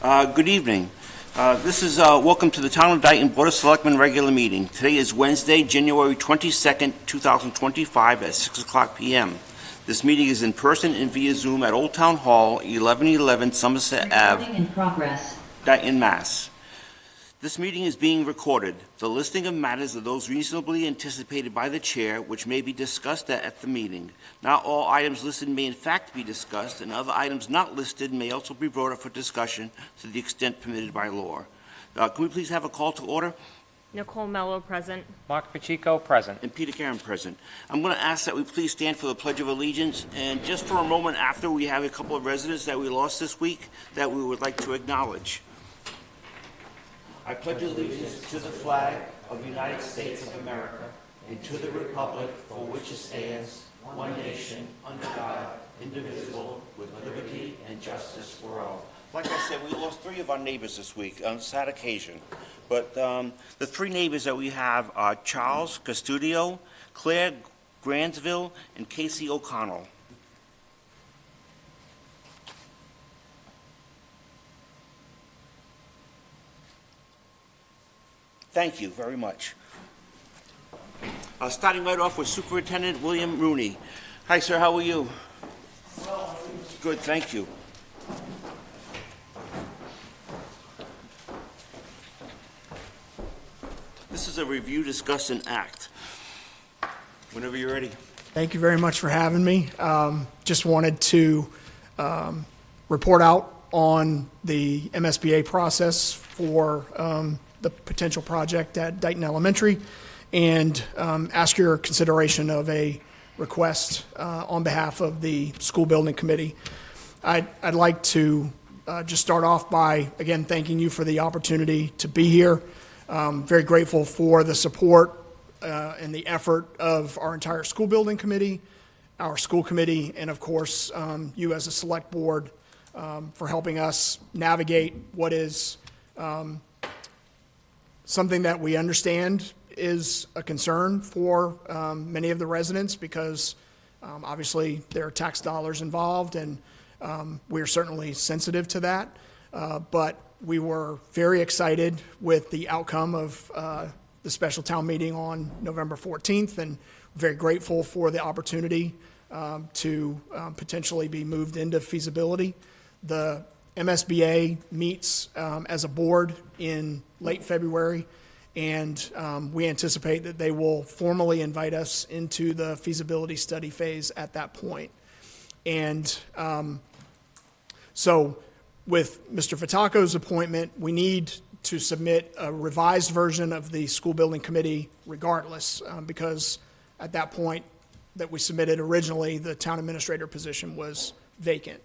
Good evening. This is welcome to the Town of Dayton Board of Selectmen regular meeting. Today is Wednesday, January 22nd, 2025 at 6 o'clock p.m. This meeting is in person and via Zoom at Old Town Hall, 1111 Somerset Ave, in progress. Dayton, Mass. This meeting is being recorded. The listing of matters are those reasonably anticipated by the chair, which may be discussed at the meeting. Not all items listed may in fact be discussed, and other items not listed may also be brought up for discussion to the extent permitted by law. Can we please have a call to order? Nicole Mello, present. Mark Pacheco, present. And Peter Karen, present. I'm going to ask that we please stand for the Pledge of Allegiance, and just for a moment after, we have a couple of residents that we lost this week that we would like to acknowledge. I pledge allegiance to the flag of the United States of America and to the republic for which it stands, one nation, under God, indivisible, with liberty and justice for all. Like I said, we lost three of our neighbors this week on a sad occasion. But the three neighbors that we have are Charles Custodio, Claire Grandsville, and Casey O'Connell. Thank you very much. Starting right off with Superintendent William Rooney. Hi, sir. How are you? Well, good. Thank you. This is a review, discuss, and act. Whenever you're ready. Thank you very much for having me. Just wanted to report out on the MSBA process for the potential project at Dayton Elementary and ask your consideration of a request on behalf of the School Building Committee. I'd like to just start off by, again, thanking you for the opportunity to be here. Very grateful for the support and the effort of our entire School Building Committee, our school committee, and of course, you as a select board for helping us navigate what is something that we understand is a concern for many of the residents because obviously there are tax dollars involved and we are certainly sensitive to that. But we were very excited with the outcome of the special town meeting on November 14th and very grateful for the opportunity to potentially be moved into feasibility. The MSBA meets as a board in late February, and we anticipate that they will formally invite us into the feasibility study phase at that point. And so with Mr. Fataco's appointment, we need to submit a revised version of the School Building Committee regardless, because at that point that we submitted originally, the town administrator position was vacant.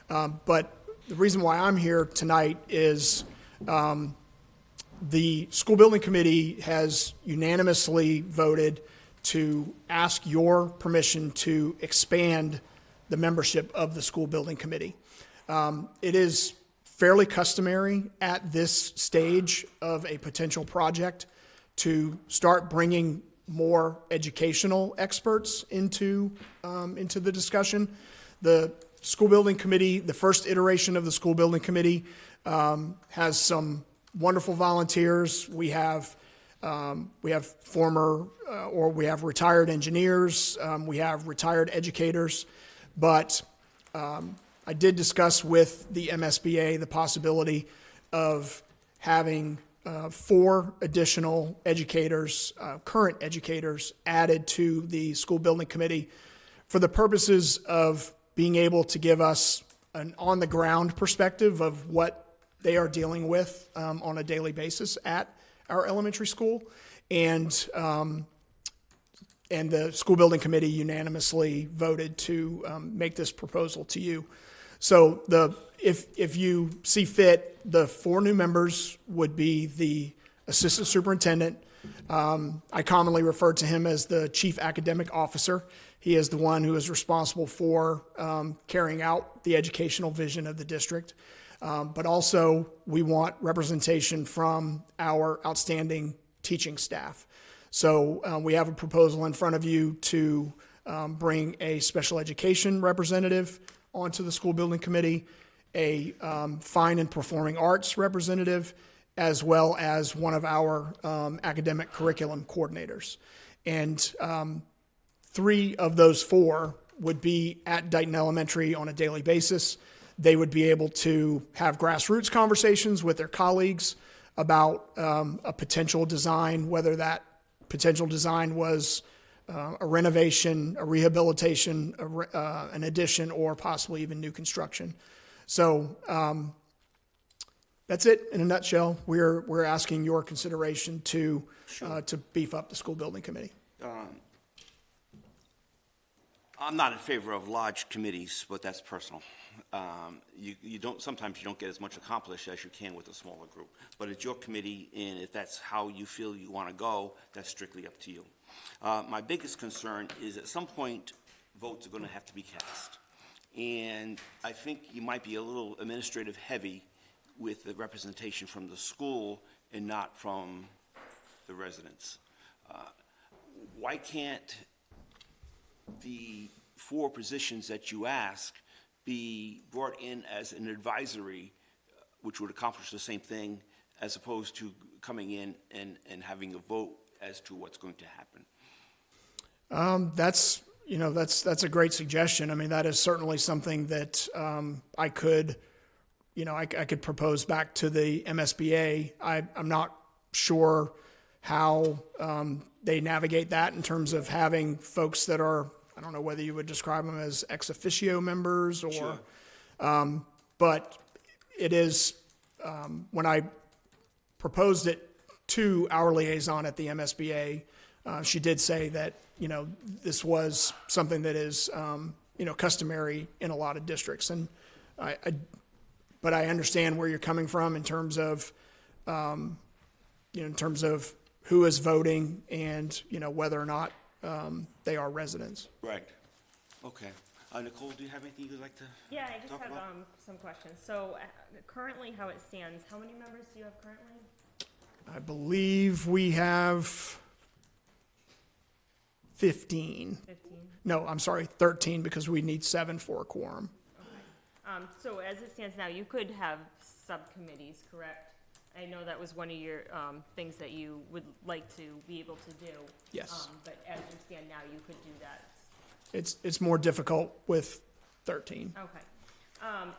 But the reason why I'm here tonight is the School Building Committee has unanimously voted to ask your permission to expand the membership of the School Building Committee. It is fairly customary at this stage of a potential project to start bringing more educational experts into the discussion. The School Building Committee, the first iteration of the School Building Committee, has some wonderful volunteers. We have former or we have retired engineers. We have retired educators, but I did discuss with the MSBA the possibility of having 4 additional educators, current educators, added to the School Building Committee for the purposes of being able to give us an on-the-ground perspective of what they are dealing with on a daily basis at our elementary school. And the School Building Committee unanimously voted to make this proposal to you. So if you see fit, the 4 new members would be the assistant superintendent. I commonly refer to him as the chief academic officer. He is the one who is responsible for carrying out the educational vision of the district. But also, we want representation from our outstanding teaching staff. So we have a proposal in front of you to bring a special education representative onto the School Building Committee a fine and performing arts representative, as well as one of our academic curriculum coordinators. And 3 of those 4 would be at Dighton Elementary on a daily basis. They would be able to have grassroots conversations with their colleagues about a potential design, whether that potential design was a renovation, a rehabilitation, an addition, or possibly even new construction. So that's it in a nutshell. We're asking your consideration to beef up the school building committee. I'm not in favor of large committees, but that's personal. Sometimes you don't get as much accomplished as you can with a smaller group. But it's your committee, and if that's how you feel you want to go, that's strictly up to you. My biggest concern is at some point, votes are going to have to be cast. And I think you might be a little administrative heavy with the representation from the school and not from the residents. Why can't the 4 positions that you ask be brought in as an advisory, which would accomplish the same thing, as opposed to coming in and having a vote as to what's going to happen? That's a great suggestion. I mean, that is certainly something that I could propose back to the MSBA. I'm not sure how they navigate that in terms of having folks that are, I don't know whether you would describe them as ex officio members or, Sure. But it is, when I proposed it to our liaison at the MSBA, she did say that, this was something that is, customary in a lot of districts. And but I understand where you're coming from in terms of, who is voting and, whether or not they are residents. Right. Okay. Nicole, do you have anything you'd like to Yeah, I just talk have about? some questions. So currently, how it stands, how many members do you have currently? I believe we have 15. 15. No, I'm sorry, 13, because we need 7 for a quorum. Okay. So as it stands now, you could have subcommittees, correct? I know that was one of your things that you would like to be able to do. Yes. But as you stand now, you could do that. It's more difficult with 13. Okay.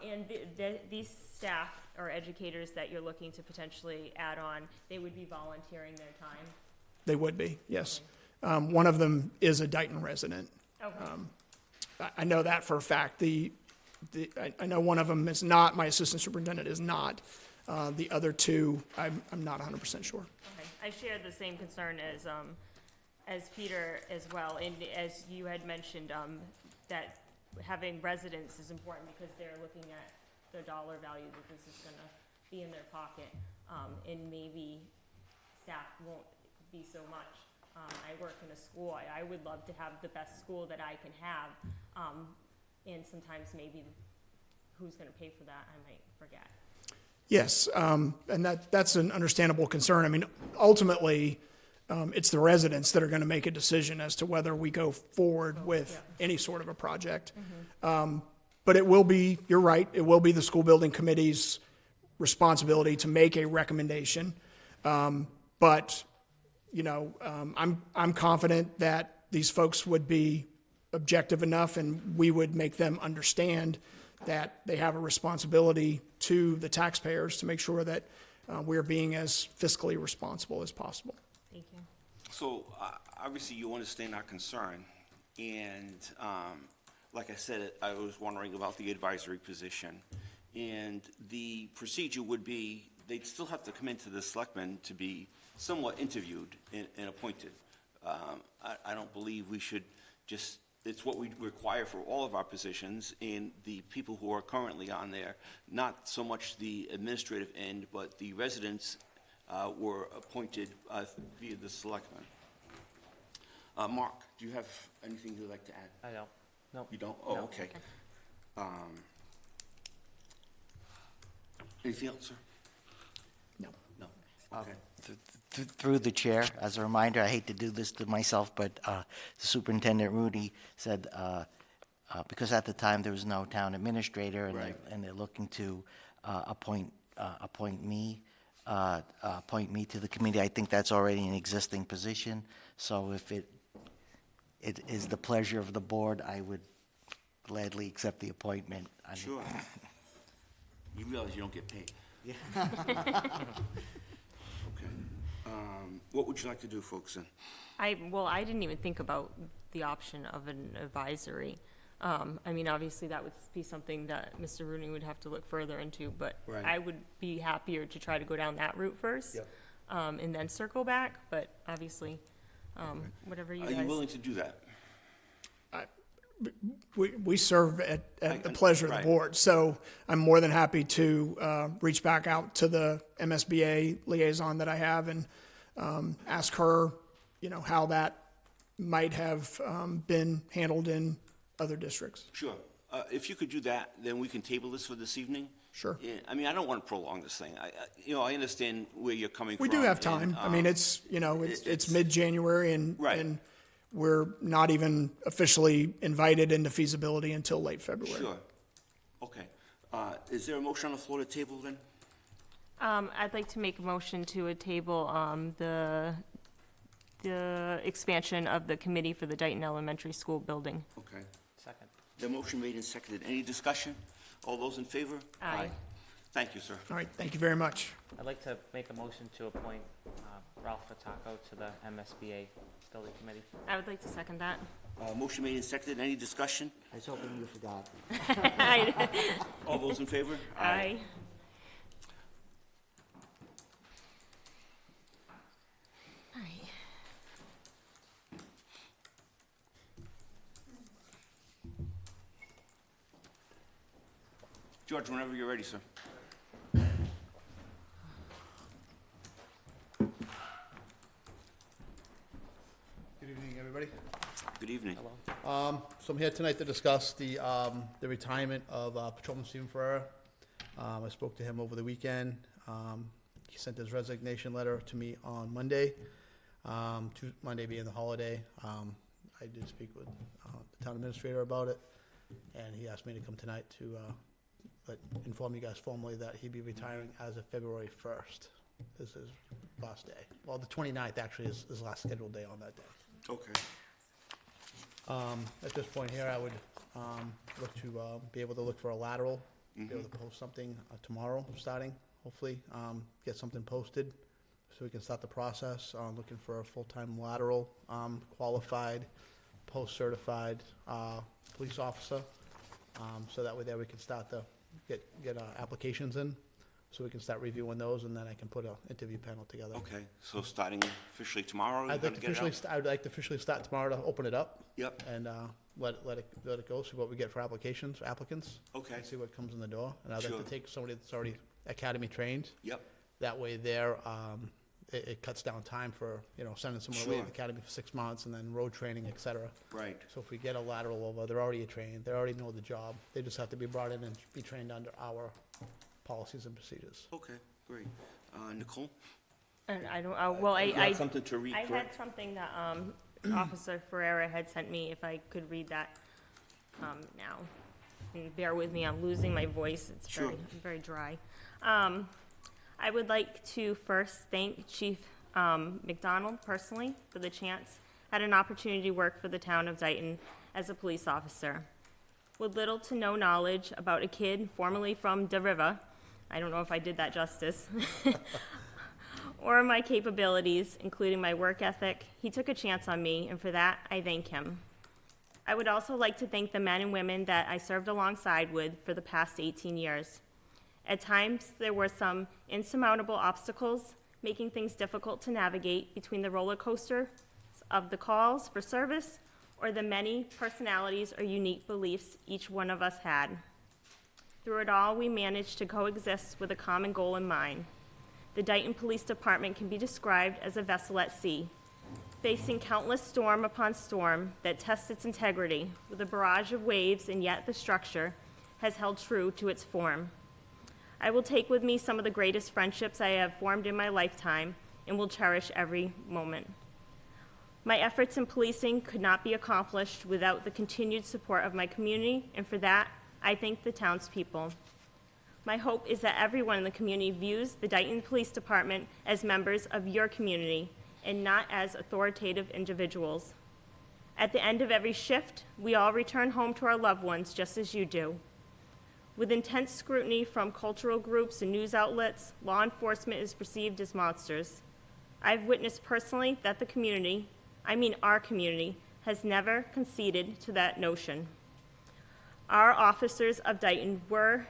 And these staff or educators that you're looking to potentially add on, they would be volunteering their time? They would be, yes. One of them is a Dighton resident. Okay. I know that for a fact. I know one of them is not, my assistant superintendent is not. The other 2, I'm not 100% sure. Okay. I share the same concern as Peter as well, and as you had mentioned, that having residents is important because they're looking at the dollar value that this is gonna be in their pocket, and maybe staff won't be so much. I work in a school, I would love to have the best school that I can have, and sometimes maybe who's gonna pay for that, I might forget. Yes, and that's an understandable concern. I mean, ultimately, it's the residents that are going to make a decision as to whether we go forward with any sort of a project. But it will be, you're right, it will be the school building committee's responsibility to make a recommendation. But, I'm confident that these folks would be objective enough and we would make them understand that they have a responsibility to the taxpayers to make sure that we're being as fiscally responsible as possible. Thank you. So, obviously, you understand our concern, and like I said, I was wondering about the advisory position. And the procedure would be, they'd still have to come into the selectmen to be somewhat interviewed and appointed. I don't believe we should just, it's what we require for all of our positions, and the people who are currently on there, not so much the administrative end, but the residents were appointed via the selectmen. Mark, do you have anything you'd like to add? I don't. No. You don't? Oh, okay. Anything else, sir? No. No. Okay. Through the chair, as a reminder, I hate to do this to myself, but the Superintendent Rudy said because at the time there was no town administrator, and Right. they're looking to appoint me to the committee. I think that's already an existing position, so if it is the pleasure of the board, I would gladly accept the appointment. Sure. You realize you don't get paid? Yeah. Okay. What would you like to do, folks, then? I didn't even think about the option of an advisory. I mean, obviously, that would be something that Mr. Rooney would have to look further into, but Right. I would be happier to try to go down that route first. Yep. And then circle back, but obviously, whatever you Are you guys. willing to do that? We serve at the pleasure of right. the board, so I'm more than happy to reach back out to the MSBA liaison that I have and ask her, how that might have been handled in other districts. Sure. If you could do that, then we can table this for this evening. Sure. Yeah, I mean, I don't want to prolong this thing. I understand where you're coming from. We do have and, time. I mean, it's it's- mid-January and Right. and we're not even officially invited into feasibility until late February. Sure. Okay. Is there a motion on the floor to table then? I'd like to make a motion to a table, the expansion of the committee for the Dayton Elementary School building. Okay. Second. The motion made and seconded. Any discussion? All those in favor? Aye. Thank you, sir. All right, thank you very much. I'd like to make a motion to appoint Ralph Fataco to the MSBA Building Committee. I would like to second that. Motion made and seconded. Any discussion? I was hoping you forgot. All those in favor? Aye. All right. George, whenever you're ready, sir. Good evening, everybody. Good evening. So I'm here tonight to discuss the retirement of Patrolman Stephen Ferrera. I spoke to him over the weekend. He sent his resignation letter to me on Monday, Monday being the holiday. I did speak with the town administrator about it, and he asked me to come tonight to inform you guys formally that he'd be retiring as of February 1st. This is his last day. Well, the 29th actually is his last scheduled day on that day. Okay. At this point here, I would look to be able to look for a lateral, be able to post something tomorrow, starting, hopefully, get something posted so we can start the process. Looking for a full-time lateral, qualified, post-certified police officer. So that way there we can start to get applications in, so we can start reviewing those, and then I can put an interview panel together. Okay, so starting officially tomorrow, you're I'd gonna like to get it officially, out? I'd like to officially start tomorrow to open it up. Yep. And let it go, see what we get for applicants. Okay. And see what comes in the door. And I'd Sure. like to take somebody that's already academy trained. Yep. That way there, it cuts down time for, sending someone away to Sure. the academy for 6 months and then road training, et cetera. Right. So if we get a lateral over, they're already trained, they already know the job. They just have to be brought in and be trained under our policies and procedures. Okay, great. Nicole? And I don't, well, You I got something to read, I had correct? something that, Officer Ferreira had sent me, if I could read that, now. And bear with me, I'm losing my voice, it's Sure. very dry. I would like to first thank Chief, McDonald personally for the chance, had an opportunity to work for the town of Dayton as a police officer. With little to no knowledge about a kid formerly from De River, I don't know if I did that justice, or my capabilities, including my work ethic, he took a chance on me, and for that, I thank him. I would also like to thank the men and women that I served alongside with for the past 18 years. At times, there were some insurmountable obstacles, making things difficult to navigate between the roller coaster of the calls for service or the many personalities or unique beliefs each one of us had. Through it all, we managed to coexist with a common goal in mind. The Dayton Police Department can be described as a vessel at sea, facing countless storm upon storm that tests its integrity with a barrage of waves, and yet the structure has held true to its form. I will take with me some of the greatest friendships I have formed in my lifetime and will cherish every moment. My efforts in policing could not be accomplished without the continued support of my community, and for that, I thank the townspeople. My hope is that everyone in the community views the Dayton Police Department as members of your community and not as authoritative individuals. At the end of every shift, we all return home to our loved ones just as you do. With intense scrutiny from cultural groups and news outlets, law enforcement is perceived as monsters. I've witnessed personally that the community, I mean our community, has never conceded to that notion. Our officers of Dayton were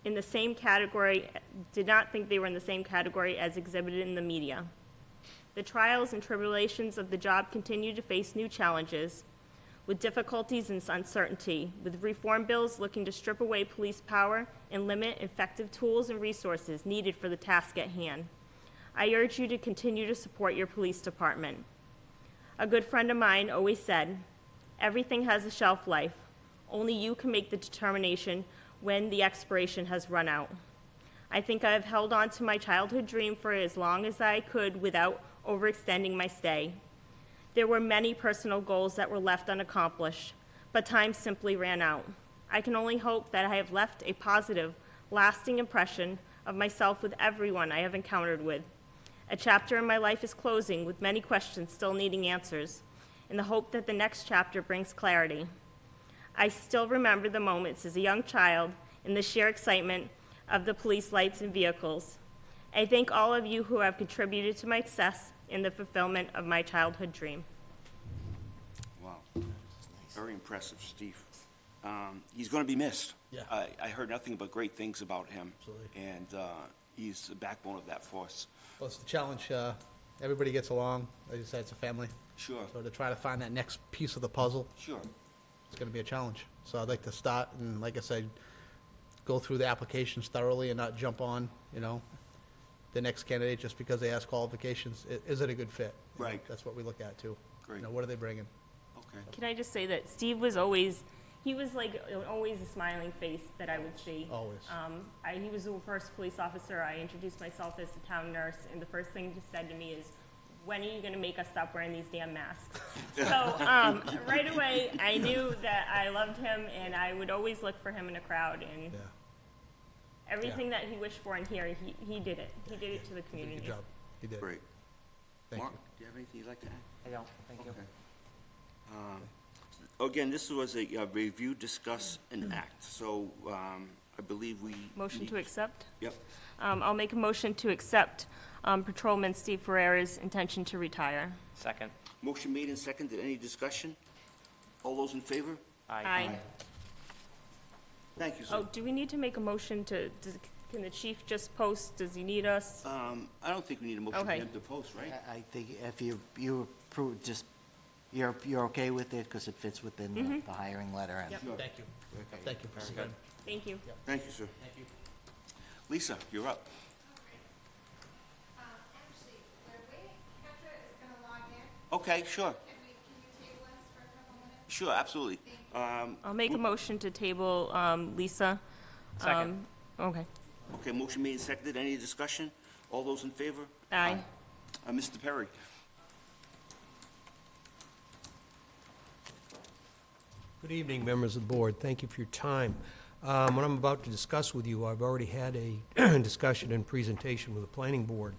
in the same category, did not think they were in the same category as exhibited in the media. The trials and tribulations of the job continue to face new challenges, with difficulties and uncertainty, with reform bills looking to strip away police power and limit effective tools and resources needed for the task at hand. I urge you to continue to support your police department. A good friend of mine always said, "Everything has a shelf life. Only you can make the determination when the expiration has run out." I think I have held on to my childhood dream for as long as I could without overextending my stay. There were many personal goals that were left unaccomplished, but time simply ran out. I can only hope that I have left a positive, lasting impression of myself with everyone I have encountered with. A chapter in my life is closing with many questions still needing answers, in the hope that the next chapter brings clarity. I still remember the moments as a young child and the sheer excitement of the police lights and vehicles. I thank all of you who have contributed to my success in the fulfillment of my childhood dream. Wow. Very impressive, Steve. He's going to be missed. Yeah. I heard nothing but great things about him. Absolutely. And he's the backbone of that force. Well, it's the challenge, everybody gets along, like you said, it's a family. Sure, So to try to find that next piece of the puzzle, sure. it's gonna be a challenge. So I'd like to start and, like I said, go through the applications thoroughly and not jump on, the next candidate just because they ask qualifications. Is it a good fit? Right. That's what we look at too. Great. What are they bringing? Okay. Can I just say that Steve was always like always a smiling face that I would see. Always. He was the first police officer. I introduced myself as the town nurse, and the first thing he said to me is, "When are you going to make us stop wearing these damn masks?" So right away, I knew that I loved him, and I would always look for him in a crowd, and Yeah, everything that he wished for in here, he did it. He did it to the did a community. good job. He did. Great. Thank Mark, you. do you have anything you'd like to add? I don't, thank you. Okay. Again, this was a review, discuss, and act. So I believe we. Motion need- to accept? Yep. I'll make a motion to accept Patrolman Steve Ferrera's intention to retire. Second. Motion made and seconded. Any discussion? All those in favor? Aye. Thank you, sir. Oh, do we need to make a motion can the chief just post, does he need us? I don't think we need a motion for Okay. him to post, right? I think if you approve, just, you're okay with it because it fits within the hiring letter and. Yep. Sure. Thank you. Okay. Thank you. Very good. Thank you. Thank you, sir. Thank you. Lisa, you're up. Actually, we're waiting, Petra is gonna log in. Okay, sure. Can you table us for a couple minutes? Sure, absolutely. I'll make a motion to table Lisa. Second. Okay. Okay, motion made and seconded. Any discussion? All those in favor? Aye. Mr. Perry? Good evening, members of the board. Thank you for your time. What I'm about to discuss with you, I've already had a discussion and presentation with the planning board.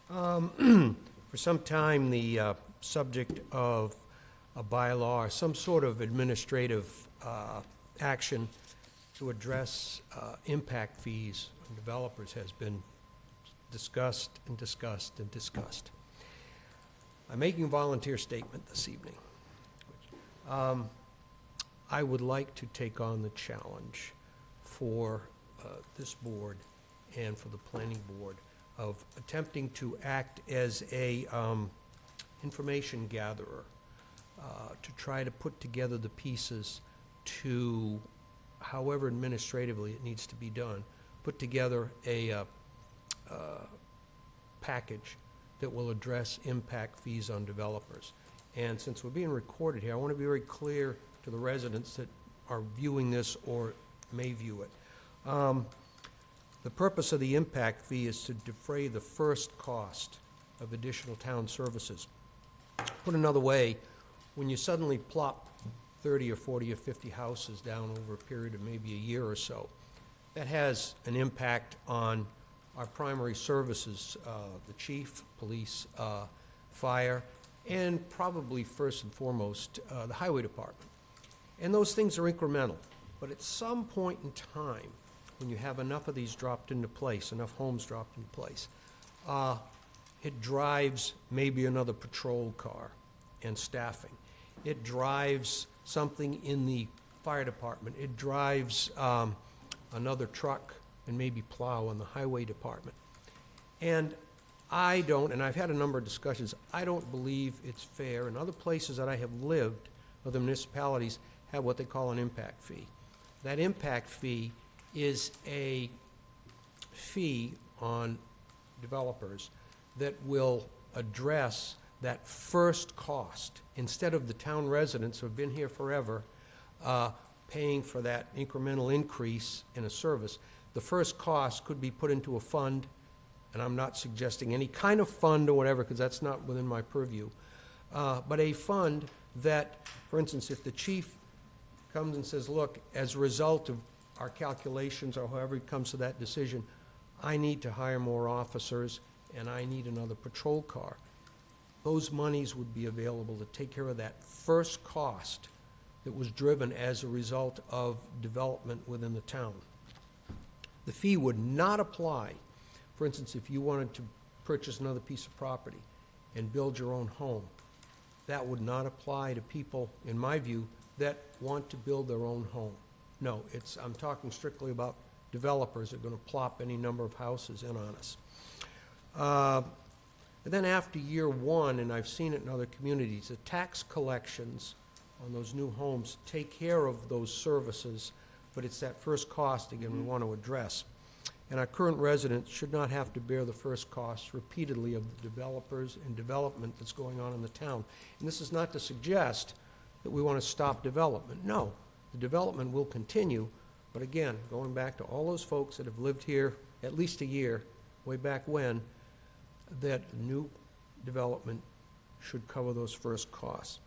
For some time, the subject of a bylaw or some sort of administrative action to address impact fees on developers has been discussed and discussed and discussed. I'm making a volunteer statement this evening. I would like to take on the challenge for this board and for the planning board of attempting to act as a information gatherer to try to put together the pieces to, however administratively it needs to be done, put together a package that will address impact fees on developers. And since we're being recorded here, I want to be very clear to the residents that are viewing this or may view it. The purpose of the impact fee is to defray the first cost of additional town services. Put another way, when you suddenly plop 30 or 40 or 50 houses down over a period of maybe a year or so, that has an impact on our primary services, the chief, police, fire, and probably first and foremost, the highway department. And those things are incremental. But at some point in time, when you have enough of these dropped into place, enough homes dropped into place, it drives maybe another patrol car and staffing. It drives something in the fire department. It drives another truck and maybe plow in the highway department. And I don't, and I've had a number of discussions, I don't believe it's fair. In other places that I have lived, other municipalities have what they call an impact fee. That impact fee is a fee on developers that will address that first cost. Instead of the town residents who have been here forever paying for that incremental increase in a service, the first cost could be put into a fund, and I'm not suggesting any kind of fund or whatever, because that's not within my purview, but a fund that, for instance, if the chief comes and says, look, as a result of our calculations or however he comes to that decision, I need to hire more officers and I need another patrol car, those monies would be available to take care of that first cost that was driven as a result of development within the town. The fee would not apply, for instance, if you wanted to purchase another piece of property and build your own home. That would not apply to people, in my view, that want to build their own home. No, I'm talking strictly about developers that are going to plop any number of houses in on us. And then after year one, and I've seen it in other communities, the tax collections on those new homes take care of those services, but it's that first cost, again, we want to address. And our current residents should not have to bear the first costs repeatedly of the developers and development that's going on in the town. And this is not to suggest that we want to stop development. No, the development will continue, but again, going back to all those folks that have lived here at least a year, way back when, that new development should cover those first costs.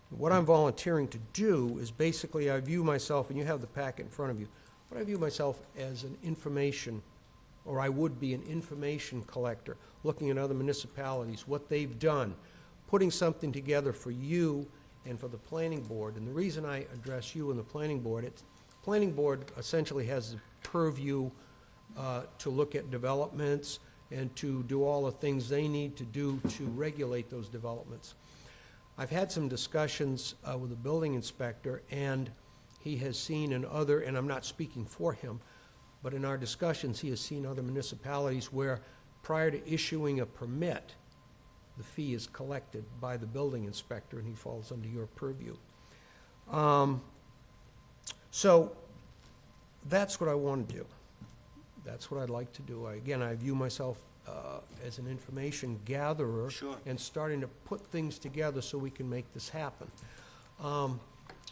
What I'm volunteering to do is basically, I view myself, and you have the packet in front of you, but I view myself as an information, or I would be an information collector, looking at other municipalities, what they've done, putting something together for you and for the planning board. And the reason I address you and the planning board, planning board essentially has the purview to look at developments and to do all the things they need to do to regulate those developments. I've had some discussions with the building inspector, and he has seen in other, and I'm not speaking for him, but in our discussions, he has seen other municipalities where prior to issuing a permit, the fee is collected by the building inspector, and he falls under your purview. So that's what I want to do. That's what I'd like to do. Again, I view myself as an information gatherer. Sure. And starting to put things together so we can make this happen.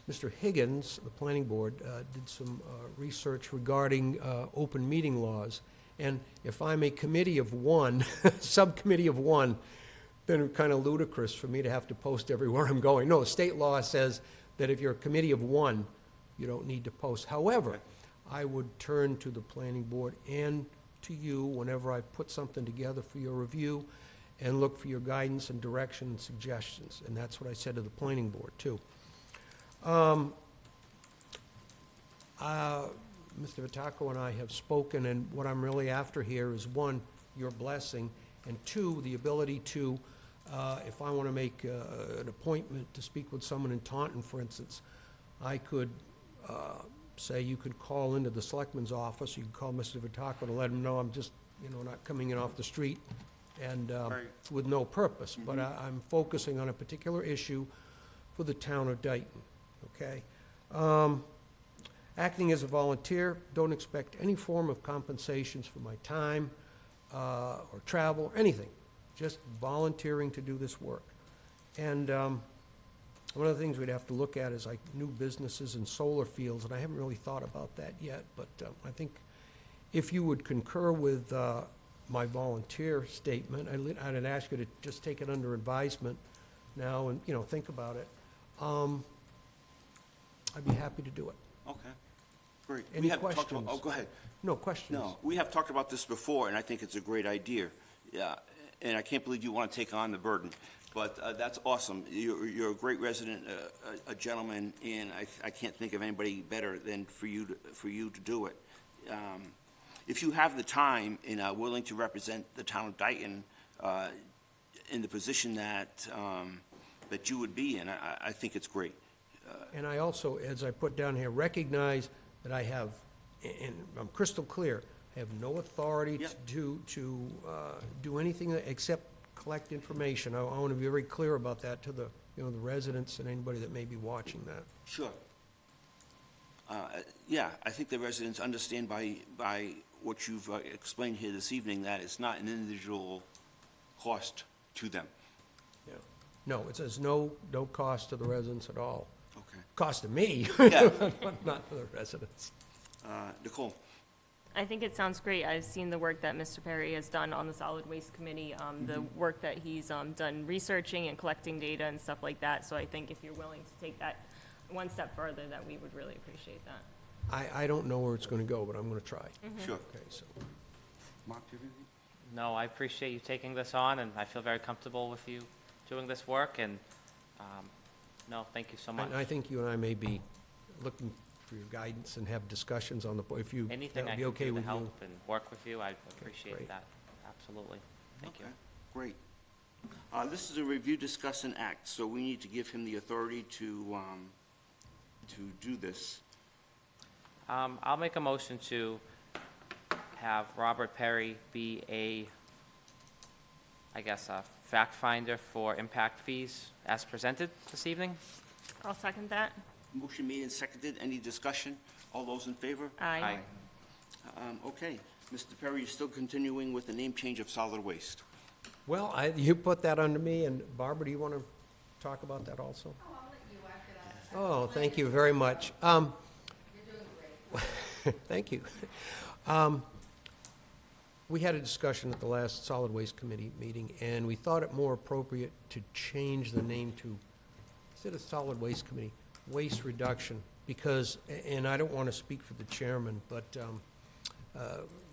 Mr. Higgins, the planning board, did some research regarding open meeting laws. And if I'm a committee of one, subcommittee of one, then it's kind of ludicrous for me to have to post everywhere I'm going. No, state law says that if you're a committee of one, you don't need to post. However, I would turn to the planning board and to you whenever I put something together for your review and look for your guidance and direction and suggestions. And that's what I said to the planning board, too. Mr. Vitacco and I have spoken, and what I'm really after here is, one, your blessing, and two, the ability to, if I want to make an appointment to speak with someone in Taunton, for instance, I could say you could call into the selectman's office, you could call Mr. Vitacco to let him know I'm just, not coming in off the street and Right. with no purpose, but I'm focusing on a particular issue for the town of Dayton, okay? Acting as a volunteer, don't expect any form of compensations for my time or travel or anything, just volunteering to do this work. And one of the things we'd have to look at is like new businesses and solar fields, and I haven't really thought about that yet, but I think if you would concur with my volunteer statement, I'd ask you to just take it under advisement now and, you know, think about it, I'd be happy to do it. Okay, great. Any We have talked about- questions? Oh, go ahead. No questions? No, we have talked about this before, and I think it's a great idea. Yeah, and I can't believe you want to take on the burden, but that's awesome. You're a great resident, a gentleman, and I can't think of anybody better than for you to do it. If you have the time and are willing to represent the town of Dayton in the position that you would be in, I think it's great. And I also, as I put down here, recognize that I have, and I'm crystal clear, I have no authority Yeah. to do anything except collect information. I want to be very clear about that to the, you know, the residents and anybody that may be watching that. Sure. Yeah, I think the residents understand by what you've explained here this evening, that it's not an individual cost to them. Yeah. No, it says no cost to the residents at all. Okay. Cost to me, Yeah. but not to the residents. Nicole? I think it sounds great. I've seen the work that Mr. Perry has done on the Solid Waste Committee, the work that he's done researching and collecting data and stuff like that. So I think if you're willing to take that one step further, that we would really appreciate that. I don't know where it's going to go, but I'm going to try. Sure. Okay, so, Mark, do you have anything? No, I appreciate you taking this on, and I feel very comfortable with you doing this work, and, no, thank you so much. and I think you and I may be looking for your guidance and have discussions on the, if you, Anything that I would be can okay do to with you. help and work with you, I appreciate great. that, absolutely. Thank you. Okay, great. This is a review, discuss, and act, so we need to give him the authority to do this. I'll make a motion to have Robert Perry be a fact finder for impact fees as presented this evening. I'll second that. Motion made and seconded. Any discussion? All those in favor? Aye. Okay. Mr. Perry, you're still continuing with the name change of solid waste. Well, you put that under me, and Barbara, do you want to talk about that also? Oh, I'll let you after that. Oh, thank you very much. You're doing great. Thank you. We had a discussion at the last Solid Waste Committee meeting, and we thought it more appropriate to change the name to, instead of Solid Waste Committee, Waste Reduction, because, and I don't want to speak for the chairman, but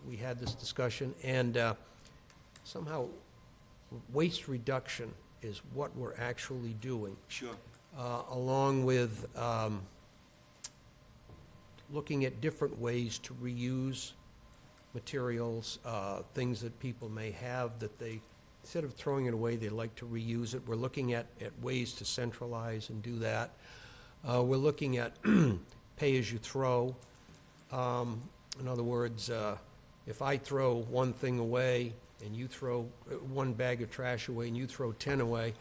we had this discussion, and somehow waste reduction is what we're actually doing, Sure. along with looking at different ways to reuse materials, things that people may have that they, instead of throwing it away, they like to reuse it. We're looking at ways to centralize and do that. We're looking at pay-as-you-throw. In other words, if I throw one thing away and you throw one bag of trash away and you throw 10 away,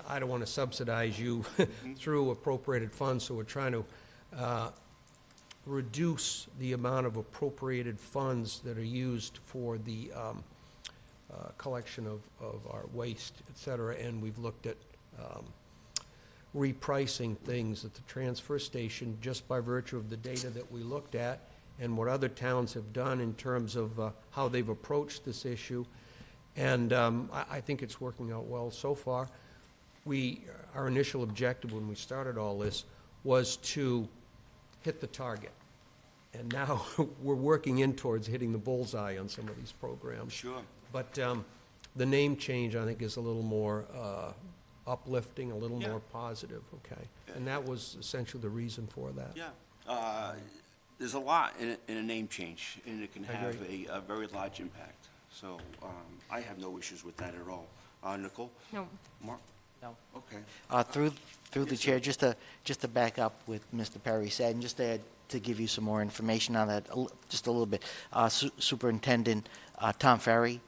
I don't want to subsidize you through appropriated funds, so we're trying to reduce the amount of appropriated funds that are used for the collection of our waste, et cetera, and we've looked at repricing things at the transfer station just by virtue of the data that we looked at and what other towns have done in terms of how they've approached this issue. And I think it's working out well so far. Our initial objective when we started all this was to hit the target. And now we're working in towards hitting the bullseye on some of these programs. Sure. But the name change, I think, is a little more uplifting, a little Yeah. more positive, okay? And that was essentially the reason for that. Yeah. There's a lot in a name change, and it can I have agree. a very large impact. So I have no issues with that at all. Nicole? No, Mark? No. Okay. Through the chair, just to back up what Mr. Perry said, and just to give you some more information on that, just a little bit. Superintendent Tom Ferry,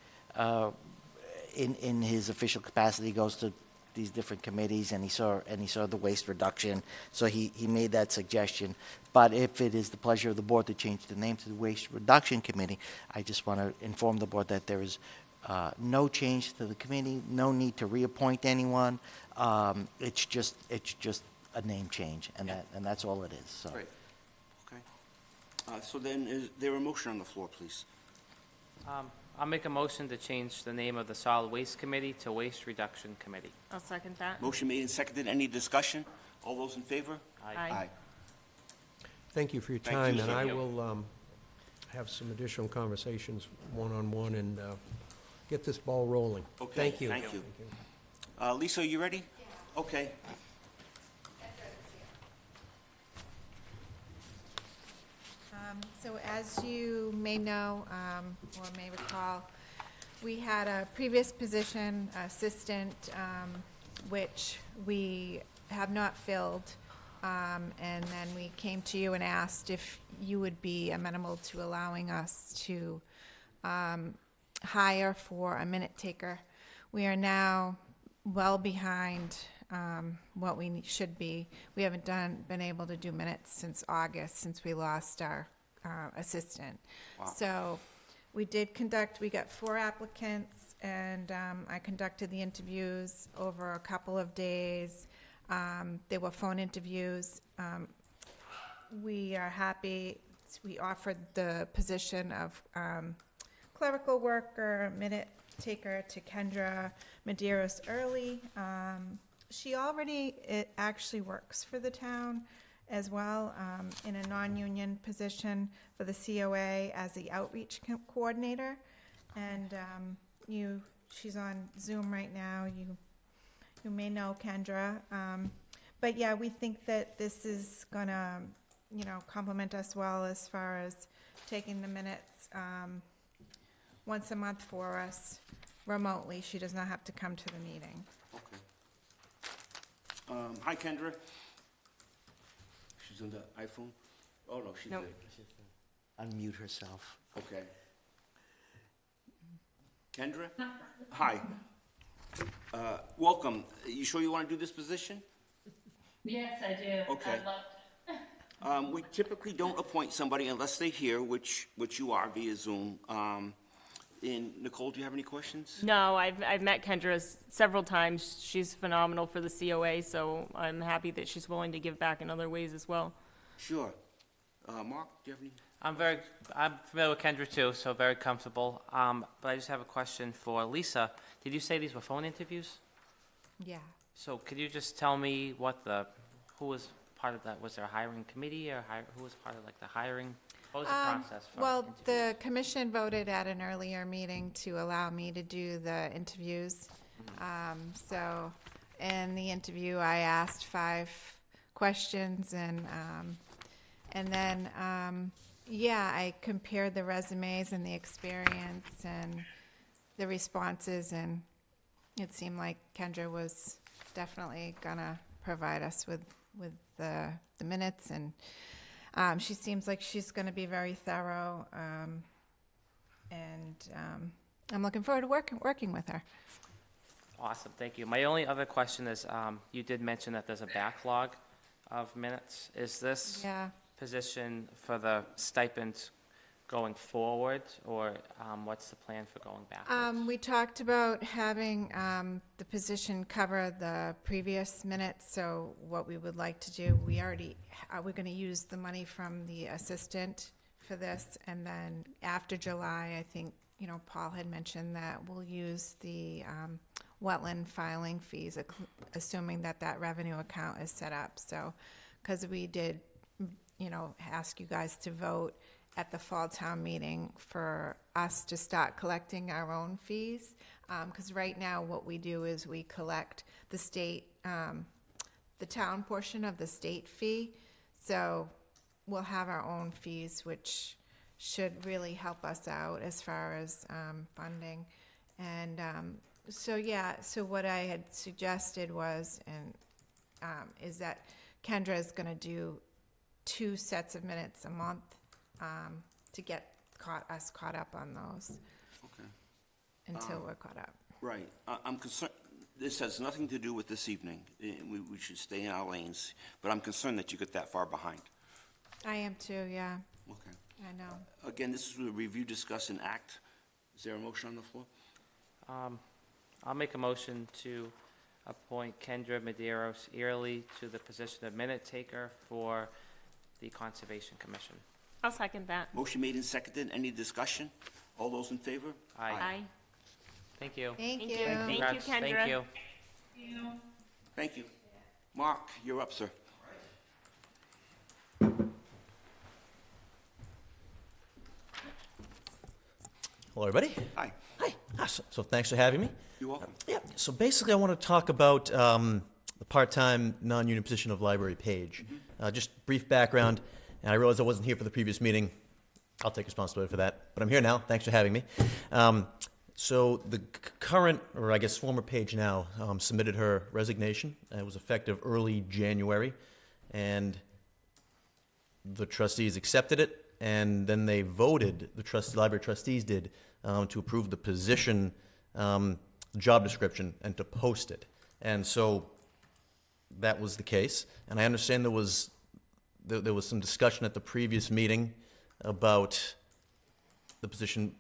in his official capacity, goes to these different committees, and he saw the waste reduction, so he made that suggestion. But if it is the pleasure of the board to change the name to the Waste Reduction Committee, I just want to inform the board that there is no change to the committee, no need to reappoint anyone. It's just a name change, and that's all it is. So. Great. Okay. So then, is there a motion on the floor, please? I'll make a motion to change the name of the Solid Waste Committee to Waste Reduction Committee. I'll second that. Motion made and seconded. Any discussion? All those in favor? Aye. Thank you for your Thank time, you, and sir. I will have some additional conversations one-on-one and get this ball rolling. Okay, Thank you. thank you. Lisa, are you ready? Okay. So as you may know, or may recall, we had a previous position, assistant, which we have not filled. And then we came to you and asked if you would be amenable to allowing us to hire for a minute taker. We are now well behind what we should be. We haven't been able to do minutes since August, since we lost our assistant. So we got 4 applicants, and I conducted the interviews over a couple of days. They were phone interviews. We are happy. We offered the position of clerical worker, minute taker to Kendra Medeiros early. It actually works for the town as well, in a non-union position for the COA as the outreach coordinator. And she's on Zoom right now. You may know Kendra. But yeah, we think that this is gonna, complement us well as far as taking the minutes once a month for us remotely. She does not have to come to the meeting. Okay. Hi, Kendra. She's on the iPhone? Oh, no, she's Nope. there. Unmute herself. Okay. Kendra? Hi. Welcome. You sure you want to do this position? Yes, I do. Okay. I'd love to. We typically don't appoint somebody unless they're here, which you are via Zoom. And Nicole, do you have any questions? No, I've met Kendra several times. She's phenomenal for the COA, so I'm happy that she's willing to give back in other ways as well. Sure. Mark, do you have any? I'm familiar with Kendra too, so very comfortable. But I just have a question for Lisa. Did you say these were phone interviews? Yeah. So could you just tell me who was part of that? Was there a hiring committee or who was part of the hiring? What was the process for Well, interviews? the commission voted at an earlier meeting to allow me to do the interviews. So in the interview, I asked 5 questions, and then, I compared the resumes and the experience and the responses, and it seemed like Kendra was definitely gonna provide us with the minutes, and she seems like she's gonna be very thorough, and I'm looking forward to working with her. Awesome, thank you. My only other question is, you did mention that there's a backlog of minutes. Is this Yeah. position for the stipend going forward, or what's the plan for going backwards? We talked about having the position cover the previous minutes, so what we would like to do, we're going to use the money from the assistant for this, and then after July, I think, Paul had mentioned that we'll use the wetland filing fees, assuming that revenue account is set up, so, because we did, ask you guys to vote at the fall town meeting for us to start collecting our own fees. Because right now, what we do is we collect the state, the town portion of the state fee. So we'll have our own fees, which should really help us out as far as funding. And so what I had suggested was, is that Kendra is going to do 2 sets of minutes a month, to get us caught up on those Okay. until we're caught up. Right. I'm concerned, this has nothing to do with this evening. We should stay in our lanes, but I'm concerned that you get that far behind. I am too, yeah, Okay. I know. Again, this is a review, discuss, and act. Is there a motion on the floor? I'll make a motion to appoint Kendra Medeiros yearly to the position of minute taker for the Conservation Commission. I'll second that. Motion made and seconded. Any discussion? All those in favor? Aye. Thank you. Thank Thank you. you. Thank you, Congrats. Kendra. Thank you. Thank you. Mark, you're up, sir. Hello, everybody. Hi. Hi. So thanks for having me. You're welcome. Yeah. So basically, I want to talk about the part-time, non-union position of library page. Just brief background, and I realize I wasn't here for the previous meeting. I'll take responsibility for that, but I'm here now. Thanks for having me. So the current, or I guess former page now, submitted her resignation. It was effective early January, and the trustees accepted it. And then they voted, the library trustees did, to approve the position, job description, and to post it. And so that was the case. And I understand there was some discussion at the previous meeting about the position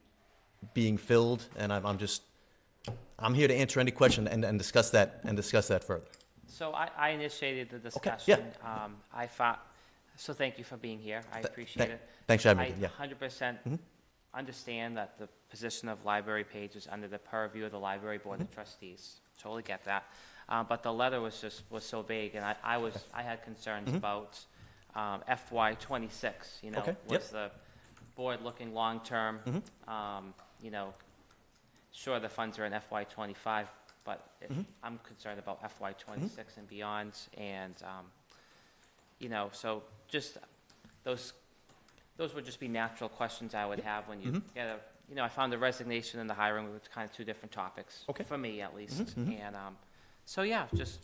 being filled, and I'm here to answer any question and discuss that further. So I initiated the discussion. yeah. I thought, so thank you for being here. I appreciate it. Thanks for having me. Yeah. I 100% understand that the position of library page is under the purview of the library board of trustees. Totally get that. But the letter was so vague, and I had concerns about FY '26. You know, Okay, was yep. the board looking long term? You know, sure the funds are in FY '25, but I'm concerned about FY '26 and beyond, and you know, so just those would just be natural questions I would have when you get a, you know, I found the resignation and the hiring were kind of two different topics. Okay. For me, at least. And so, yeah, just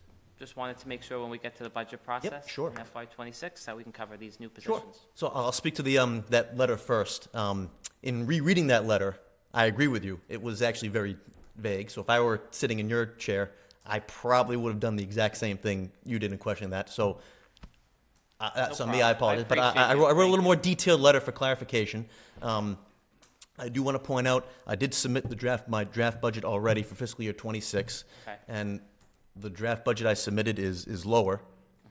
wanted to make sure when we get to the budget process sure. in FY '26 that we can cover these new Sure. positions. So I'll speak to the that letter first. In rereading that letter, I agree with you. It was actually very vague. So if I were sitting in your chair, I probably would have done the exact same thing you did in questioning that. So that's on me. I apologize. But I wrote a little more detailed letter for clarification. I do want to point out I did submit my draft budget already for fiscal year '26, Okay. and the draft budget I submitted is lower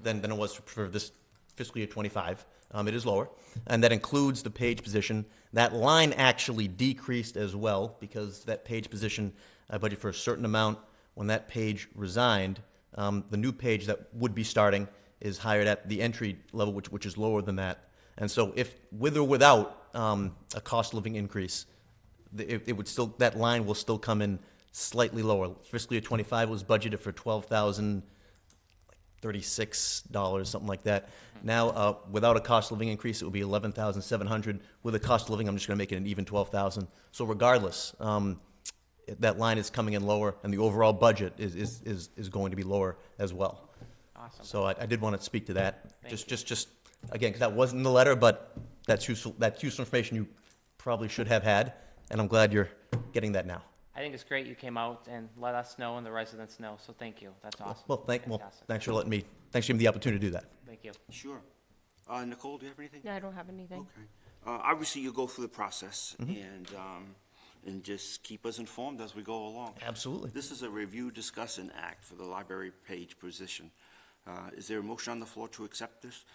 than it was for this fiscal year '25. It is lower, and that includes the page position. That line actually decreased as well because that page position I budgeted for a certain amount. When that page resigned, the new page that would be starting is hired at the entry level, which is lower than that. And so, if with or without a cost of living increase, it would still, that line will still come in slightly lower. Fiscal year '25 was budgeted for $12,036, something like that. Now, without a cost of living increase, it would be $11,700. With a cost of living, I'm just going to make it an even $12,000. So regardless, that line is coming in lower, and the overall budget is going to be lower as well. Awesome. So I did want to speak to that. Thank Just again, because that wasn't in the letter, but that's useful information you probably should have had, and I'm glad you're getting that now. I think it's great you came out and let us know and the residents know, so thank you. That's awesome. Well, Fantastic. thanks for giving me the opportunity to do that. Thank you. Sure. Nicole, do you have anything? No, I don't have anything. Okay. Obviously, you'll go through the process and just keep us informed as we go along. Absolutely. This is a review, discuss, and act for the library page position. Is there a motion on the floor to accept this?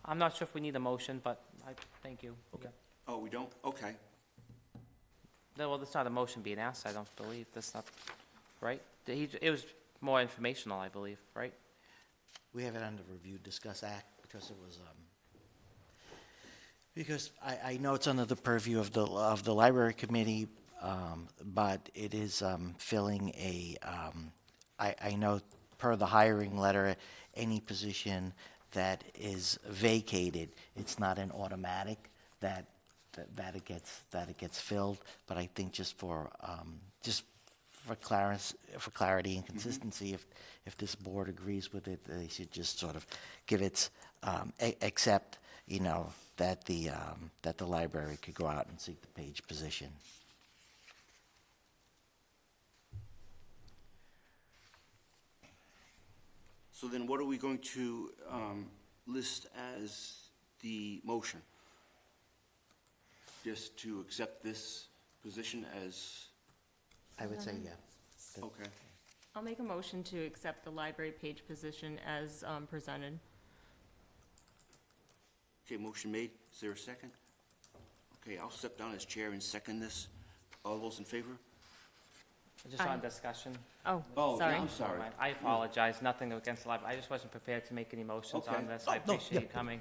I'm not sure if we need a motion, but thank you. Okay. Oh, we don't? Okay. No, well, that's not a motion being asked, I don't believe. That's not, right? It was more informational, I believe, right? We have it under review, discuss, act, because it was, because I know it's under the purview of the library committee, but it is filling a, I know per the hiring letter, any position that is vacated, it's not an automatic that it gets filled, but I think just for clarity and consistency, if this board agrees with it, they should just sort of give its accept, you know, that the library could go out and seek the page position. So then what are we going to list as the motion? Just to accept this position as, I would say, yeah. okay. I'll make a motion to accept the library page position as presented. Okay, motion made. Is there a second? Okay, I'll step down as chair and second this. All those in favor? Just on discussion. Oh, Oh, sorry. yeah, I'm sorry. I apologize, nothing against the library. I just wasn't prepared to make any motions Okay. on this. I appreciate you coming.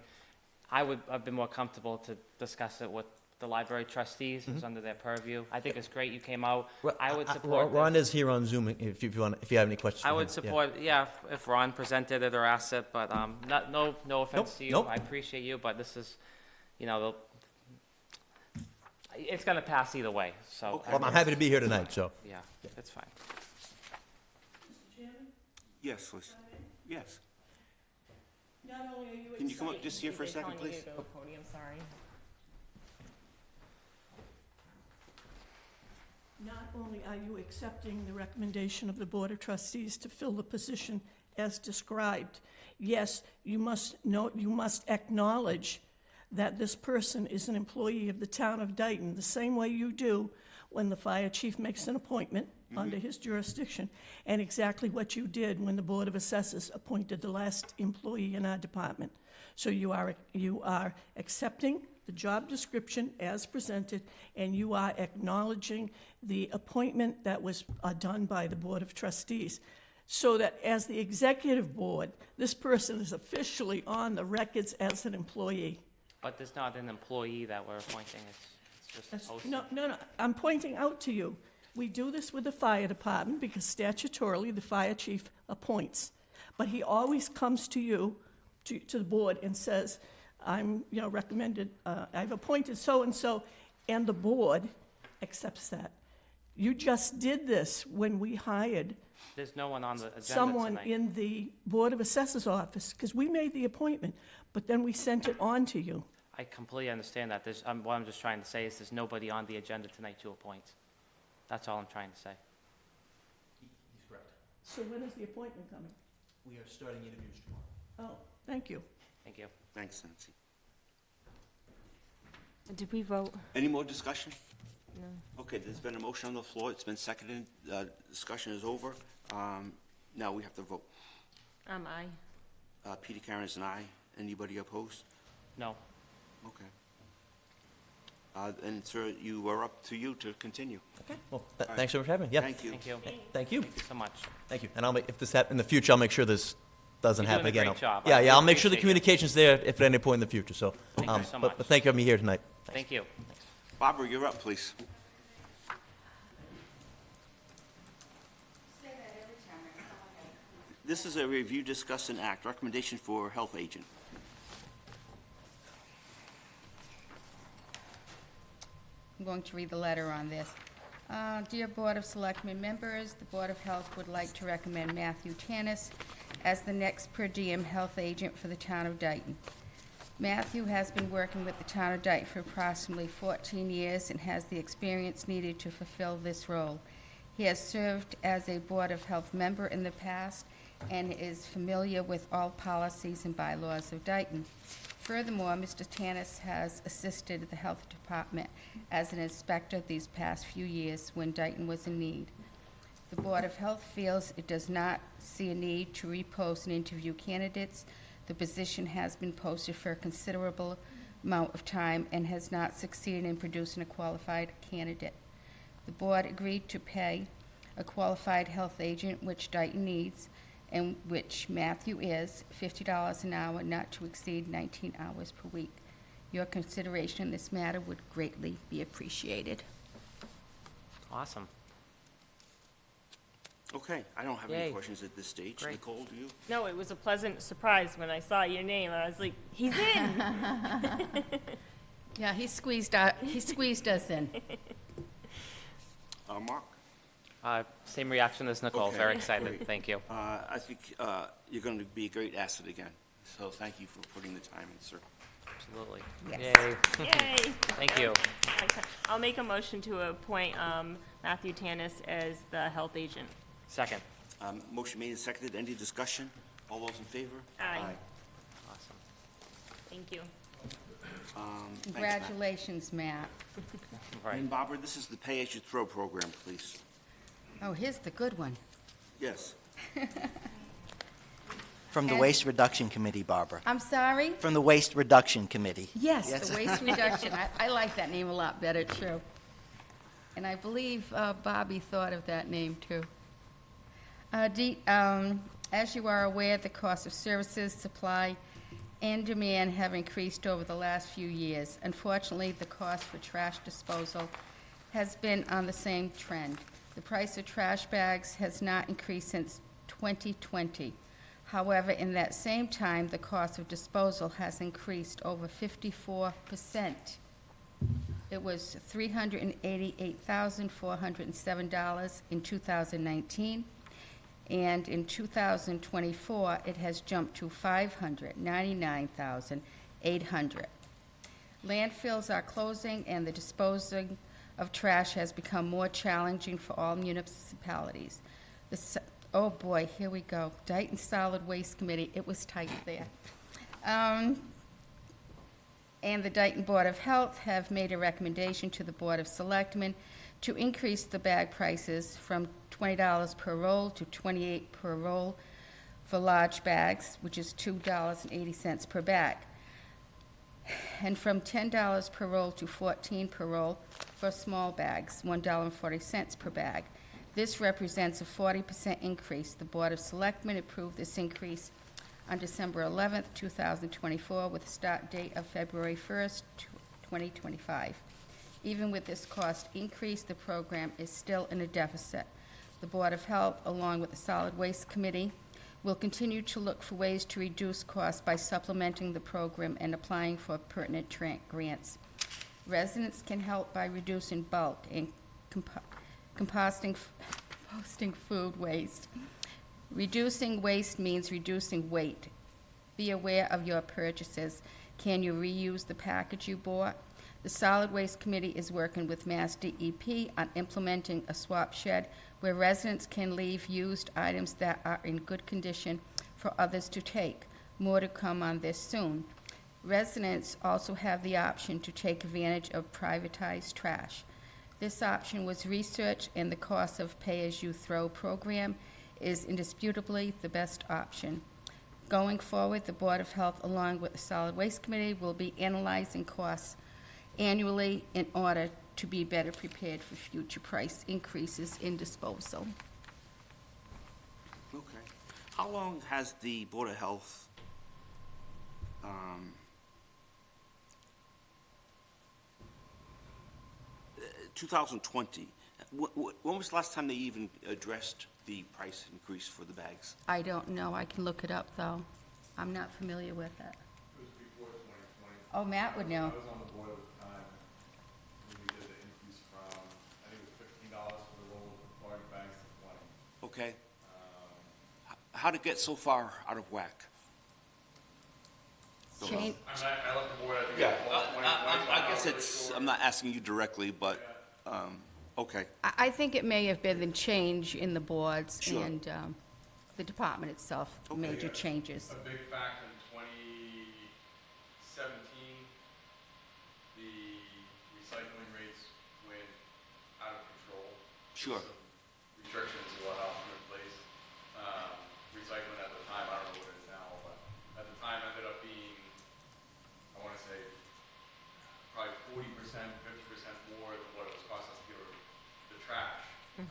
I've been more comfortable to discuss it with the library trustees, who's under their purview. I think it's great you came out. I would support Ron this. is here on Zoom if you have any questions. I for would him. Yeah. support, yeah, if Ron presented it or asked it, but no offense to you. nope. I appreciate you, but this is, it's going to pass either way, so. Well, I'm happy to be here tonight, so. Yeah, it's fine. Yes, Liz. Yes. Not only are you Can you come up just here for a second, They're telling you please? to go to the podium, sorry. Not only are you accepting the recommendation of the Board of Trustees to fill the position as described, yes, you must acknowledge that this person is an employee of the town of Dayton, the same way you do when the fire chief makes an appointment under his jurisdiction, and exactly what you did when the Board of Assessors appointed the last employee in our department. So you are accepting the job description as presented, and you are acknowledging the appointment that was done by the Board of Trustees. So that as the executive board, this person is officially on the records as an employee. But there's not an employee that we're appointing, it's just a posting. No, I'm pointing out to you, we do this with the fire department because statutorily the fire chief appoints. But he always comes to you, to the board, and says, I'm, recommended, I've appointed so-and-so, and the board accepts that. You just did this when we hired There's no one on the agenda someone tonight. in the Board of Assessors office, because we made the appointment, but then we sent it on to you. I completely understand that. What I'm just trying to say is there's nobody on the agenda tonight to appoint. That's all I'm trying to say. He's correct. So when is the appointment coming? We are starting interviews tomorrow. Oh, thank you. Thank you. Thanks, Nancy. Did we vote? Any more discussion? No. Okay, there's been a motion on the floor. It's been seconded. Discussion is over. Now we have to vote. Aye. Peter Karen is an aye. Anybody opposed? No. Okay. And sir, you are up to you to continue. Okay. Well, thanks so much for having me. Yeah. Thank you. Thank you. Thank you. Thank you so much. Thank you. And if this happens in the future, I'll make sure this doesn't You're happen doing a again. great job. Yeah, I I'll make sure the appreciate it. communication's there if at any point in the future. So, Thank you so but much. thank you for having me here tonight. Thank you. Barbara, you're up, please. This is a review, discuss, and act. Recommendation for health agent. I'm going to read the letter on this. Dear Board of Selectmen members, the Board of Health would like to recommend Matthew Tanis as the next per diem health agent for the town of Dayton. Matthew has been working with the town of Dayton for approximately 14 years and has the experience needed to fulfill this role. He has served as a Board of Health member in the past and is familiar with all policies and bylaws of Dayton. Furthermore, Mr. Tanis has assisted the Health Department as an inspector these past few years when Dayton was in need. The Board of Health feels it does not see a need to repost and interview candidates. The position has been posted for a considerable amount of time and has not succeeded in producing a qualified candidate. The board agreed to pay a qualified health agent, which Dayton needs, and which Matthew is, $50 an hour, not to exceed 19 hours per week. Your consideration in this matter would greatly be appreciated. Awesome. Okay, I don't have Yay. any questions at this stage. Great. Nicole, do you? No, it was a pleasant surprise when I saw your name. I was like, he's in. Yeah, he squeezed us in. Mark? Same reaction as Nicole. Okay, Very excited. great. Thank you. I think you're going to be a great asset again. So thank you for putting the time in, sir. Absolutely. Yes. Yay. Yay. Thank you. I'll make a motion to appoint Matthew Tanis as the health agent. Second. Motion made and seconded. Any discussion? All those in favor? Aye. Awesome. Thank you. Thanks, Matt. Congratulations, Matt. Right. And Barbara, this is the pay-as-you-throw program, please. Oh, here's the good one. Yes. From the And- Waste Reduction Committee, Barbara. I'm sorry? From the Waste Reduction Committee. Yes, the waste reduction. I like that name a lot better, too. And I believe Bobby thought of that name, too. As you are aware, the cost of services, supply, and demand have increased over the last few years. Unfortunately, the cost for trash disposal has been on the same trend. The price of trash bags has not increased since 2020. However, in that same time, the cost of disposal has increased over 54%. It was $388,407 in 2019, and in 2024, it has jumped to $599,800. Landfills are closing, and the disposing of trash has become more challenging for all municipalities. Oh boy, here we go. Dayton Solid Waste Committee, it was tight there. And the Dayton Board of Health have made a recommendation to the Board of Selectmen to increase the bag prices from $20 per roll to $28 per roll for large bags, which is $2.80 per bag, and from $10 per roll to $14 per roll for small bags, $1.40 per bag. This represents a 40% increase. The Board of Selectmen approved this increase on December 11th, 2024, with a start date of February 1st, 2025. Even with this cost increase, the program is still in a deficit. The Board of Health, along with the Solid Waste Committee, will continue to look for ways to reduce costs by supplementing the program and applying for pertinent grants. Residents can help by reducing bulk and composting food waste. Reducing waste means reducing weight. Be aware of your purchases. Can you reuse the package you bought? The Solid Waste Committee is working with Mass DEP on implementing a swap shed where residents can leave used items that are in good condition for others to take. More to come on this soon. Residents also have the option to take advantage of privatized trash. This option was researched, and the cost of pay-as-you-throw program is indisputably the best option. Going forward, the Board of Health, along with the Solid Waste Committee, will be analyzing costs annually in order to be better prepared for future price increases in disposal. Okay. How long has the Board of Health, 2020, when was the last time they even addressed the price increase for the bags? I don't know. I can look it up, though. I'm not familiar with it. It was before 2020. Oh, Matt would know. I was on the board at the time when we did the increase from, I think it was $15 for the roll of large bags to 20. Okay. How'd it get so far out of whack? Change, I left the board, I think, Yeah, in fall 2020. I guess it's, I'm not asking you directly, but, okay. I think it may have been the change in the boards Sure. and the department itself, Okay. major changes. A big factor in 2017, the recycling rates went out of control. Sure. Some restrictions and whatnot put in place. Recycling at the time, I don't know what it is now, but at the time ended up being, I want to say, probably 40%, 50% more than what it was costing us to get rid of the trash. And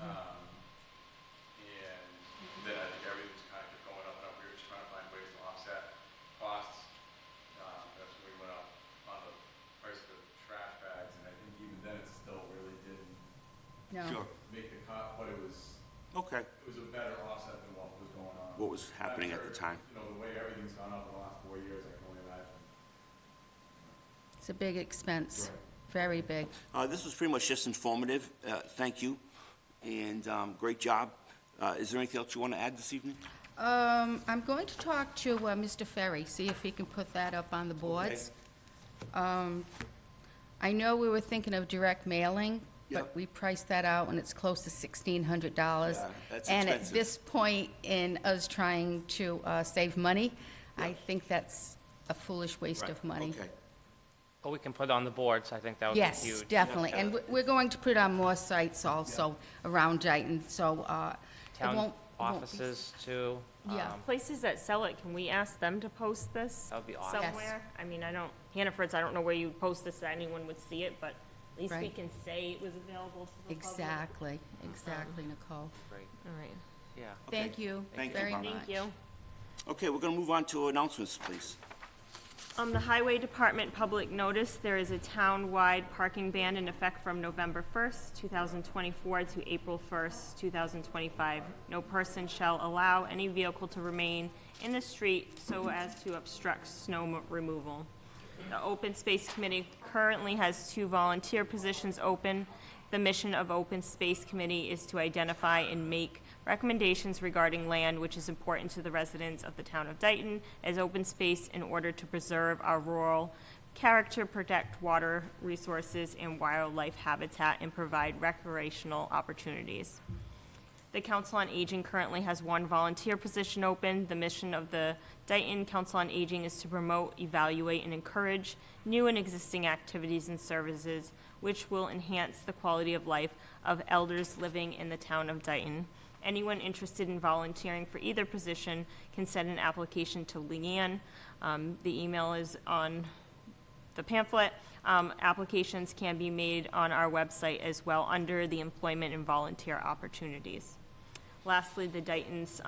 then I think everything just kind of kept going up and up. We were just trying to find ways to offset costs. That's when we went up on the price of the trash bags, and I think even then it still really didn't No. Sure. make the cut, but it was Okay. a better offset than what was going on. What was happening at the After, time? You know, the way everything's gone up in the last 4 years, I can only imagine. It's a big expense, very big. This was pretty much just informative. Thank you, and great job. Is there anything else you want to add this evening? I'm going to talk to Mr. Ferry, see if he can put that up on the boards. I know we were thinking of direct mailing, but Yep. we priced that out and it's close to $1,600. Yeah, that's And at expensive. this point in us trying to save money, I think that's a foolish waste of money. Okay. But we can put it on the boards, I think that would be Yes, huge. definitely. And we're going to put it on more sites also around Dayton, so it Town won't be- offices too, Yeah. Places that sell it, can we ask them to post this? That would be awesome. Somewhere? I mean, Hannaford's, I don't know where you post this, that anyone would see it, but at least we Right. can say it was available to the public. Exactly, Nicole. Great, All right, yeah. Thank you Thank you, very Bob. much. thank you. Okay, we're gonna move on to announcements, please. The Highway Department public notice, there is a town-wide parking ban in effect from November 1st, 2024 to April 1st, 2025. No person shall allow any vehicle to remain in the street so as to obstruct snow removal. The Open Space Committee currently has 2 volunteer positions open. The mission of Open Space Committee is to identify and make recommendations regarding land which is important to the residents of the town of Dayton as open space in order to preserve our rural character, protect water resources and wildlife habitat, and provide recreational opportunities. The Council on Aging currently has 1 volunteer position open. The mission of the Dayton Council on Aging is to promote, evaluate, and encourage new and existing activities and services which will enhance the quality of life of elders living in the town of Dayton. Anyone interested in volunteering for either position can send an application to Leanne. The email is on the pamphlet. Applications can be made on our website as well under the employment and volunteer opportunities. Lastly, the Dayton's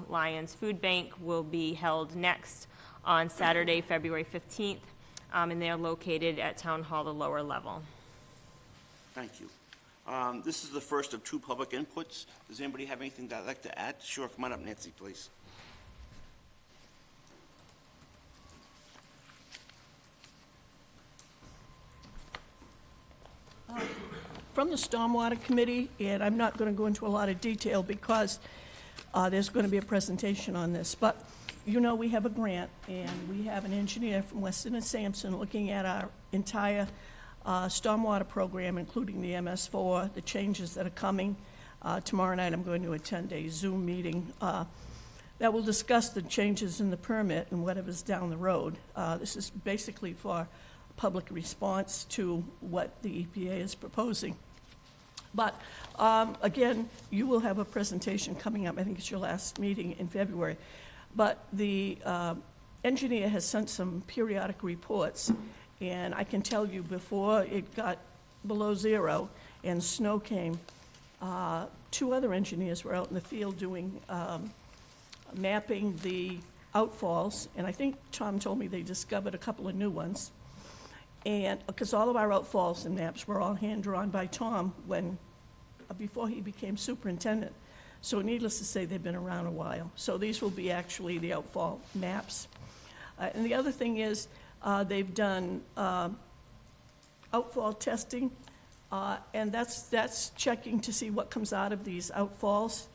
Lions Food Bank will be held next on Saturday, February 15th, and they are located at Town Hall, the lower level. Thank you. This is the first of 2 public inputs. Does anybody have anything they'd like to add? Sure, come on up, Nancy, please. From the Stormwater Committee, and I'm not going to go into a lot of detail because there's going to be a presentation on this, but you know we have a grant, and we have an engineer from Weston and Sampson looking at our entire stormwater program, including the MS4, the changes that are coming. Tomorrow night, I'm going to attend a Zoom meeting that will discuss the changes in the permit and whatever's down the road. This is basically for public response to what the EPA is proposing. But again, you will have a presentation coming up. I think it's your last meeting in February. But the engineer has sent some periodic reports, and I can tell you before it got below 0 and snow came, 2 other engineers were out in the field doing mapping the outfalls, and I think Tom told me they discovered a couple of new ones. And because all of our outfalls and maps were all hand-drawn by Tom before he became superintendent. So needless to say, they've been around a while. So these will be actually the outfall maps. And the other thing is, they've done outfall testing, and that's checking to see what comes out of these outfalls,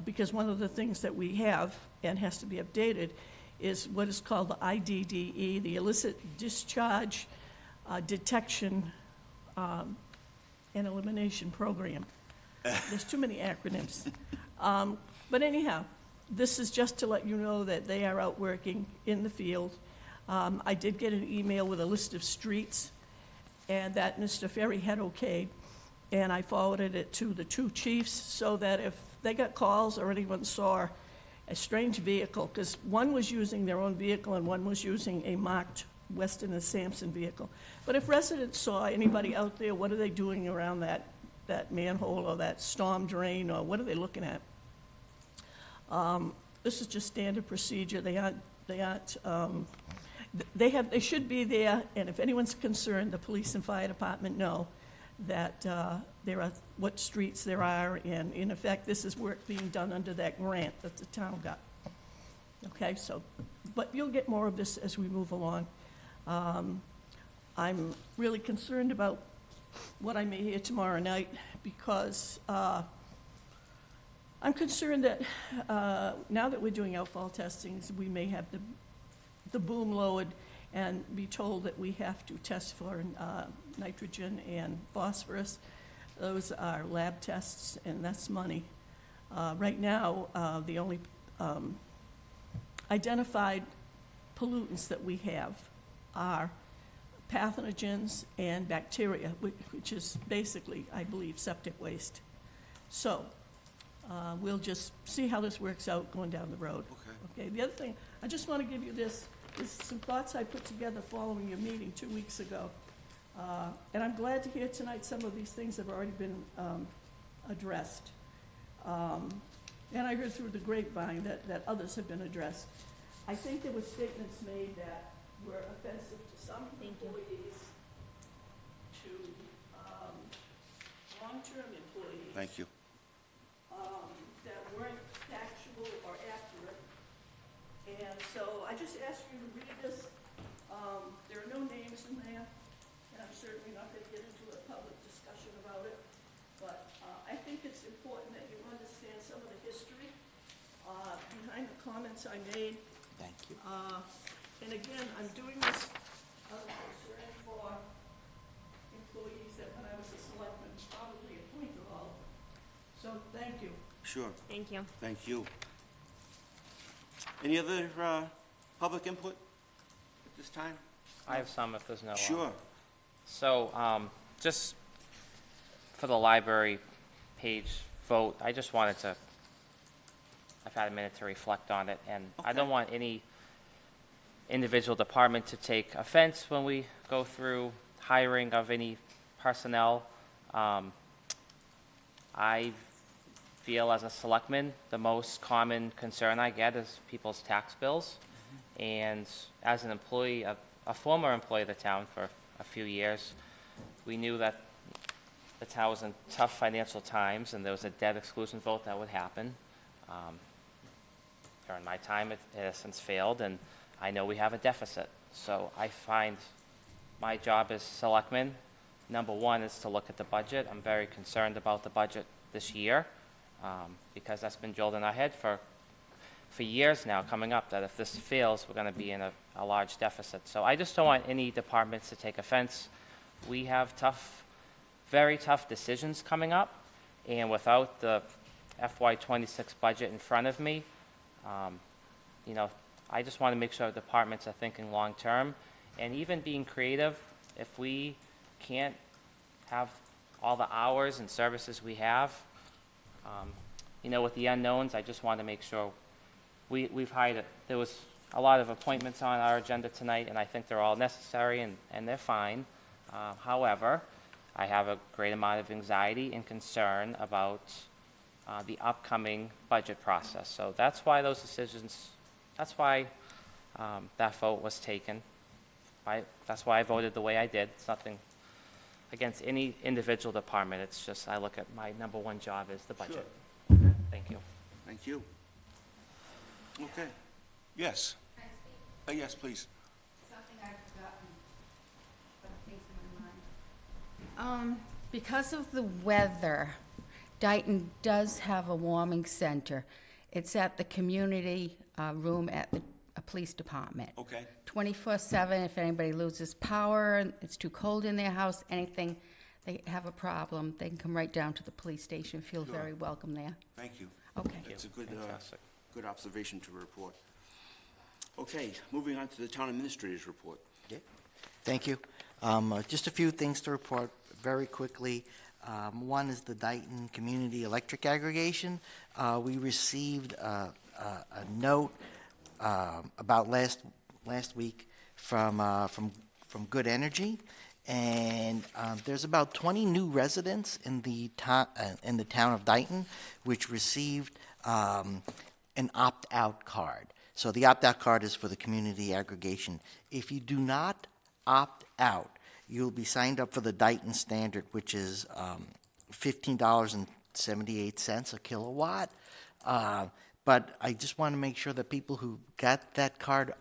because one of the things that we have and has to be updated is what is called the IDDE, the Illicit Discharge Detection and Elimination Program. There's too many acronyms. But anyhow, this is just to let you know that they are out working in the field. I did get an email with a list of streets, and that Mr. Ferry had okayed, and I forwarded it to the 2 chiefs so that if they got calls or anyone saw a strange vehicle, because one was using their own vehicle and one was using a marked Weston and Sampson vehicle. But if residents saw anybody out there, what are they doing around that manhole or that storm drain, or what are they looking at? This is just standard procedure. They should be there, and if anyone's concerned, the police and fire department know that what streets there are, and in effect, this is work being done under that grant that the town got. Okay, so, but you'll get more of this as we move along. I'm really concerned about what I may hear tomorrow night, because I'm concerned that now that we're doing outfall testings, we may have the boom lowered and be told that we have to test for nitrogen and phosphorus. Those are lab tests, and that's money. Right now, the only identified pollutants that we have are pathogens and bacteria, which is basically, I believe, septic waste. So we'll just see how this works out going down the road. Okay. Okay, the other thing, I just want to give you this, is some thoughts I put together following your meeting 2 weeks ago. And I'm glad to hear tonight some of these things have already been addressed. And I heard through the grapevine that others have been addressed. I think there were statements made that were offensive to some employees, to long-term employees. Thank you. That weren't factual or accurate. And so I just ask you to read this. There are no names in there, and I'm certainly not going to get into a public discussion about it. But I think it's important that you understand some of the history behind the comments I made. Thank you. And again, I'm doing this out of concern for employees that when I was a selectman probably appointed all. So thank you. Sure. Thank you. Thank you. Any other public input at this time? I have some if there's no. Sure. So, just for the library page vote, I just wanted to, I've had a minute to reflect on it, and I don't want any individual department to take offense when we go through hiring of any personnel. I feel as a selectman, the most common concern I get is people's tax bills. And as an employee, a former employee of the town for a few years, we knew that the town was in tough financial times and there was a debt exclusion vote that would happen. During my time, it has since failed, and I know we have a deficit. So I find my job as selectman, number one, is to look at the budget. I'm very concerned about the budget this year, because that's been drilled in our head for years now coming up, that if this fails, we're going to be in a large deficit. So I just don't want any departments to take offense. We have very tough decisions coming up, and without the FY26 budget in front of me, I just want to make sure departments are thinking long-term, and even being creative. If we can't have all the hours and services we have, with the unknowns, I just want to make sure we've hired it. There was a lot of appointments on our agenda tonight, and I think they're all necessary and they're fine. However, I have a great amount of anxiety and concern about the upcoming budget process. So that's why those decisions, that's why that vote was taken. That's why I voted the way I did. It's nothing against any individual department. It's just I look at my number one job is the budget. Sure. Thank you. Thank you. Okay. Yes. Can I speak? Yes, please. Something I've forgotten, but I think it's in my mind. Because of the weather, Dayton does have a warming center. It's at the community room at the police department. Okay. 24/7, if anybody loses power, it's too cold in their house, anything, they have a problem, they can come right down to the police station, feel Sure. very welcome there. Thank you. Okay. That's a good, Fantastic. good observation to report. Okay, moving on to the town administrator's report. Thank you. Just a few things to report very quickly. One is the Dayton Community Electric Aggregation. We received a note about last week from Good Energy, and there's about 20 new residents in the town of Dayton, which received an opt-out card. So the opt-out card is for the community aggregation. If you do not opt out, you'll be signed up for the Dayton standard, which is $15.78 a kilowatt. But I just want to make sure that people who got that card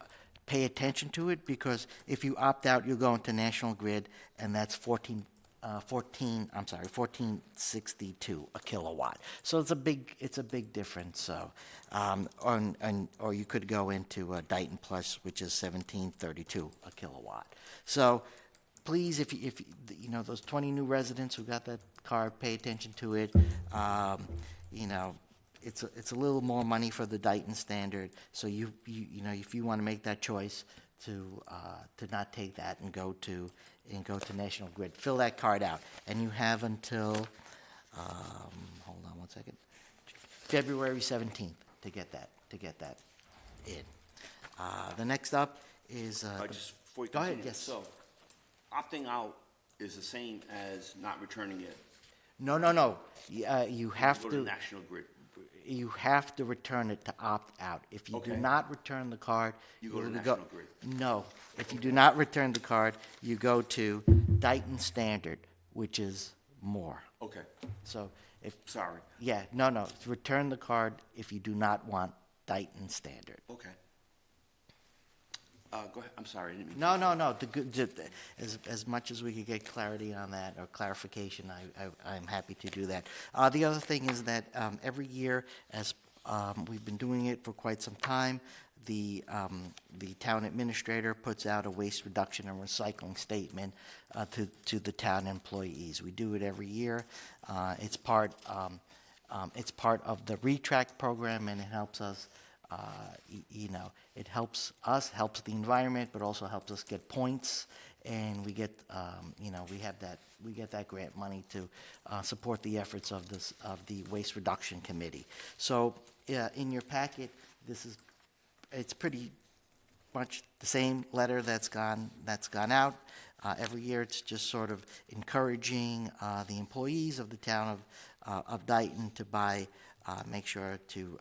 pay attention to it, because if you opt out, you'll go into National Grid, and that's $14.62 a kilowatt. So it's a big difference. So, or you could go into Dayton Plus, which is $17.32 a kilowatt. So, please, if those 20 new residents who got that card, pay attention to it. It's a little more money for the Dayton standard. So if you want to make that choice to not take that and go to National Grid, fill that card out, and you have until hold on one second, February 17th to get that in. The next up is, Just before you go ahead, continue. yes. So, opting out is the same as not returning it. No, no, no. You have Go to to, National Grid. you have to return it to opt out. If you do Okay. not return the card. You go to will National Grid. No. If you do not return the card, you go to Dayton Standard, which is more. Okay, So if, sorry. yeah, no, no. Return the card if you do not want Dayton Standard. Okay. Go ahead, I'm sorry, I didn't mean. No, no, no. As much as we could get clarity on that or clarification, I'm happy to do that. The other thing is that every year, as we've been doing it for quite some time, the town administrator puts out a waste reduction and recycling statement to the town employees. We do it every year. It's part of the retract program, and it helps us. It helps us, helps the environment, but also helps us get points, and we get, we get that grant money to support the efforts of the Waste Reduction Committee. So, in your packet, it's pretty much the same letter that's gone out. Every year, it's just sort of encouraging the employees of the town of Dayton to make sure to.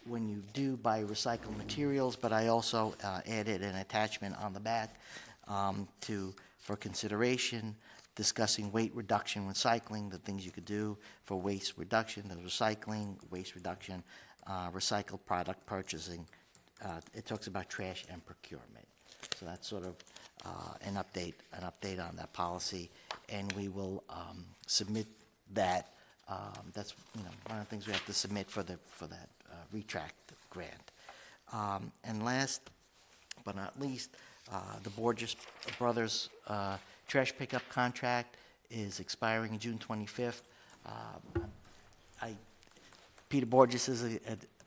When you do buy recycled materials, but I also added an attachment on the back for consideration, discussing weight reduction, recycling, the things you could do for waste reduction, the recycling, waste reduction, recycled product purchasing. It talks about trash and procurement. So that's sort of an update on that policy, and we will submit that. That's one of the things we have to submit for that retract grant. And last but not least, the Borges Brothers trash pickup contract is expiring June 25th. Peter Borges is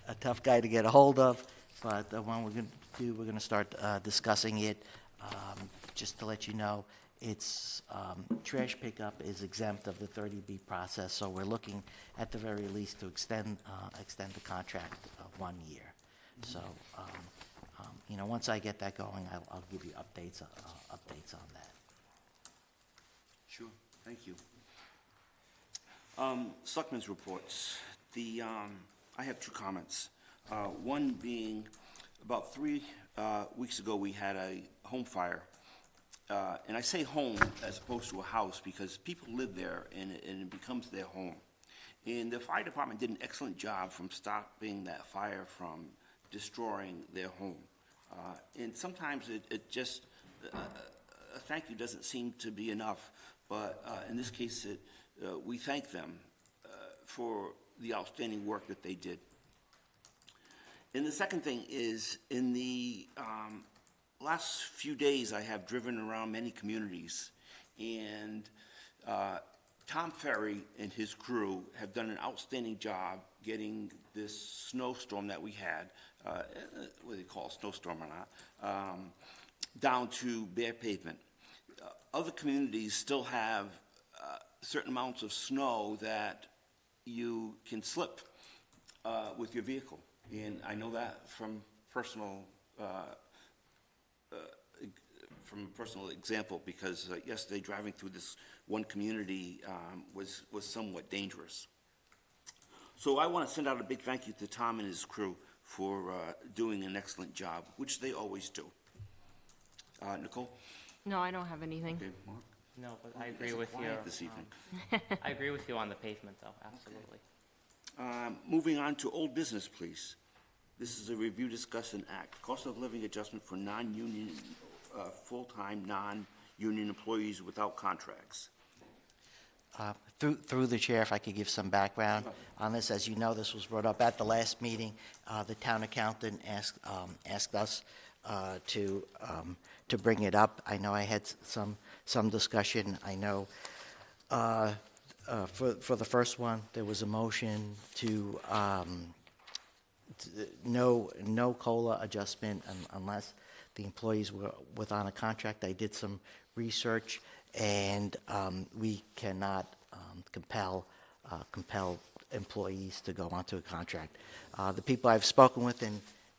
a tough guy to get a hold of, but when we're going to start discussing it. Just to let you know, it's trash pickup is exempt of the 30B process, so we're looking at the very least to extend the contract 1 year. So, once I get that going, I'll give you updates on that. Sure, thank you. Selectmen's reports. I have 2 comments. One being, about 3 weeks ago, we had a home fire. And I say home as opposed to a house because people live there and it becomes their home. And the fire department did an excellent job from stopping that fire from destroying their home. And sometimes it just, a thank you doesn't seem to be enough. But in this case, we thank them for the outstanding work that they did. And the second thing is, in the last few days, I have driven around many communities, and Tom Ferry and his crew have done an outstanding job getting this snowstorm that we had, what they call a snowstorm or not, down to bare pavement. Other communities still have certain amounts of snow that you can slip with your vehicle, and I know that from personal example, because yesterday driving through this one community was somewhat dangerous. So I want to send out a big thank you to Tom and his crew for doing an excellent job, which they always do. Nicole? No, I don't have anything. Okay, Mark? No, but I agree with you. Quiet this evening. I agree with you on the pavement, though, absolutely. Moving on to old business, please. This is a review, discuss, and act. Cost of living adjustment for non-union, full-time, non-union employees without contracts. Through the chair, if I could give some background on this. As you know, this was brought up at the last meeting. The town accountant asked us to bring it up. I know I had some discussion. I know for the first one, there was a motion to no COLA adjustment unless the employees were on a contract. I did some research, and we cannot compel employees to go onto a contract. The people I've spoken with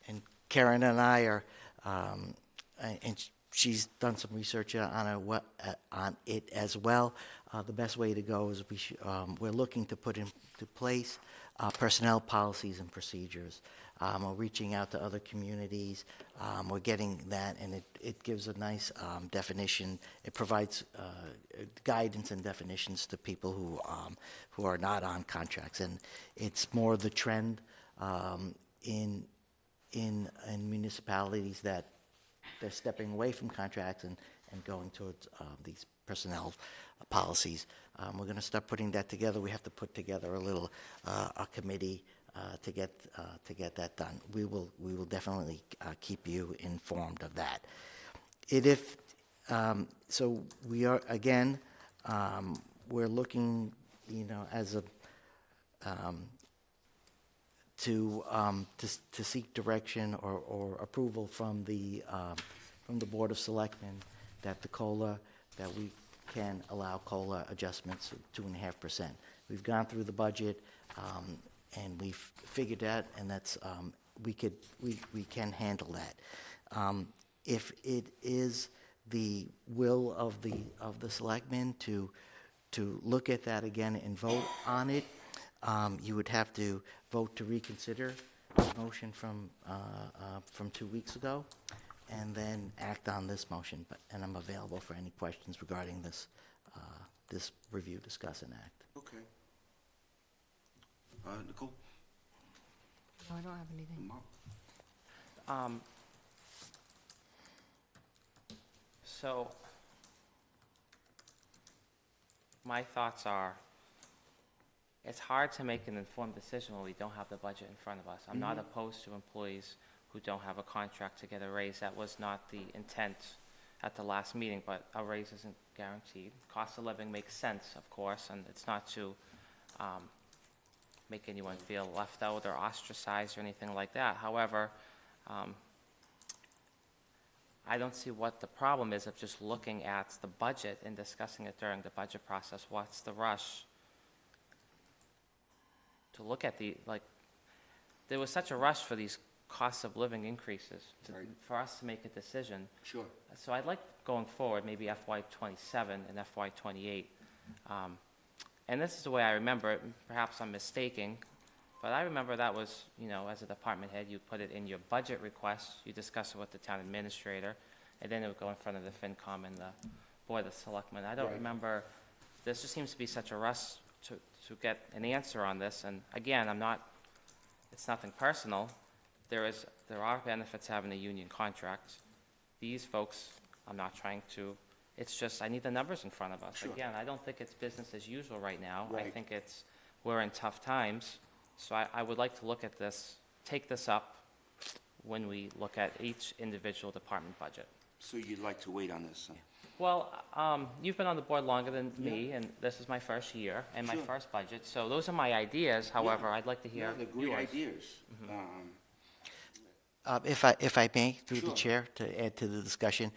and Karen and I are, and she's done some research on it as well. The best way to go is we're looking to put into place personnel policies and procedures. We're reaching out to other communities. We're getting that, and it gives a nice definition. It provides guidance and definitions to people who are not on contracts, and it's more the trend in municipalities that they're stepping away from contracts and going towards these personnel policies. We're going to start putting that together. We have to put together a committee to get that done. We will definitely keep you informed of that. So we are again. We're looking, as a to seek direction or approval from the Board of Selectmen that the COLA, that we can allow COLA adjustments of 2.5%. We've gone through the budget, and we've figured that, and that's, we can handle that. If it is the will of the Selectmen to look at that again and vote on it, you would have to vote to reconsider the motion from 2 weeks ago, and then act on this motion. And I'm available for any questions regarding this review, discuss, and act. Okay. Nicole? No, I don't have anything. Mark? So, my thoughts are, it's hard to make an informed decision when we don't have the budget in front of us. I'm not opposed to employees who don't have a contract to get a raise. That was not the intent at the last meeting, but a raise isn't guaranteed. Cost of living makes sense, of course, and it's not to make anyone feel left out or ostracized or anything like that. However, I don't see what the problem is of just looking at the budget and discussing it during the budget process. What's the rush to look at there was such a rush for these cost of living increases for us to make a decision. Sure. So I'd like, going forward, maybe FY27 and FY28. And this is the way I remember it. Perhaps I'm mistaken, but I remember that was, as a department head, you put it in your budget request, you discuss it with the town administrator, and then it would go in front of the FinCom and the Board of Selectmen. I don't remember, there just seems to be such a rush to get an answer on this. And again, it's nothing personal. There are benefits having a union contract. These folks, I'm not trying to, it's just, I need the numbers in front of us. Sure. Again, I don't think it's business as usual right now. I Right. think we're in tough times. So I would like to look at this, take this up when we look at each individual department budget. So you'd like to wait on this? Huh? Well, you've been on the board longer than me, and this is my first year and my Sure. first budget. So those are my ideas. However, I'd like to hear No, they're great yours. ideas. If I may, through Sure. the chair, to add to the discussion,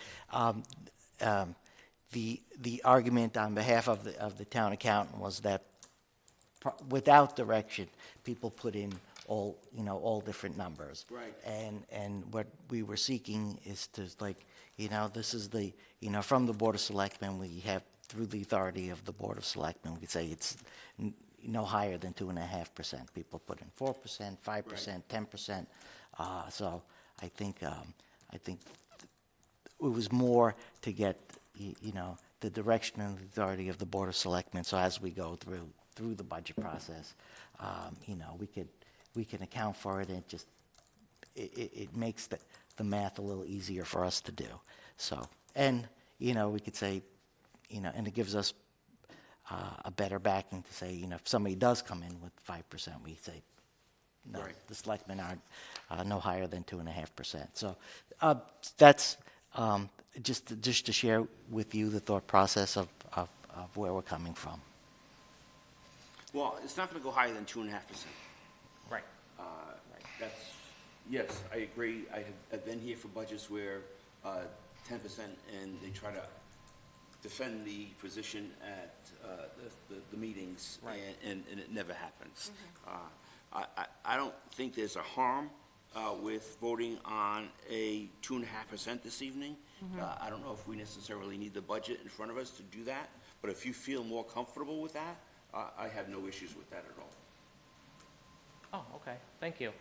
the argument on behalf of the town accountant was that without direction, people put in all different numbers. Right. And what we were seeking is to this is from the Board of Selectmen, we have, through the authority of the Board of Selectmen, we could say it's no higher than 2.5%. People put in 4%, 5%, 10%. So I think it was more to get the direction and authority of the Board of Selectmen. So as we go through the budget process, we can account for it, and it makes the math a little easier for us to do. So, and we could say, and it gives us a better backing to say, if somebody does come in with 5%, we say, no, Right. the selectmen aren't no higher than 2.5%. So that's just to share with you the thought process of where we're coming from. Well, it's not going to go higher than 2.5%. Right. That's, yes, I agree. I've been here for budgets where 10%, and they try to defend the position at the meetings, Right. and it never happens. I don't think there's a harm with voting on a 2.5% this evening. I don't know if we necessarily need the budget in front of us to do that, but if you feel more comfortable with that, I have no issues with that at all. Oh, okay, thank you.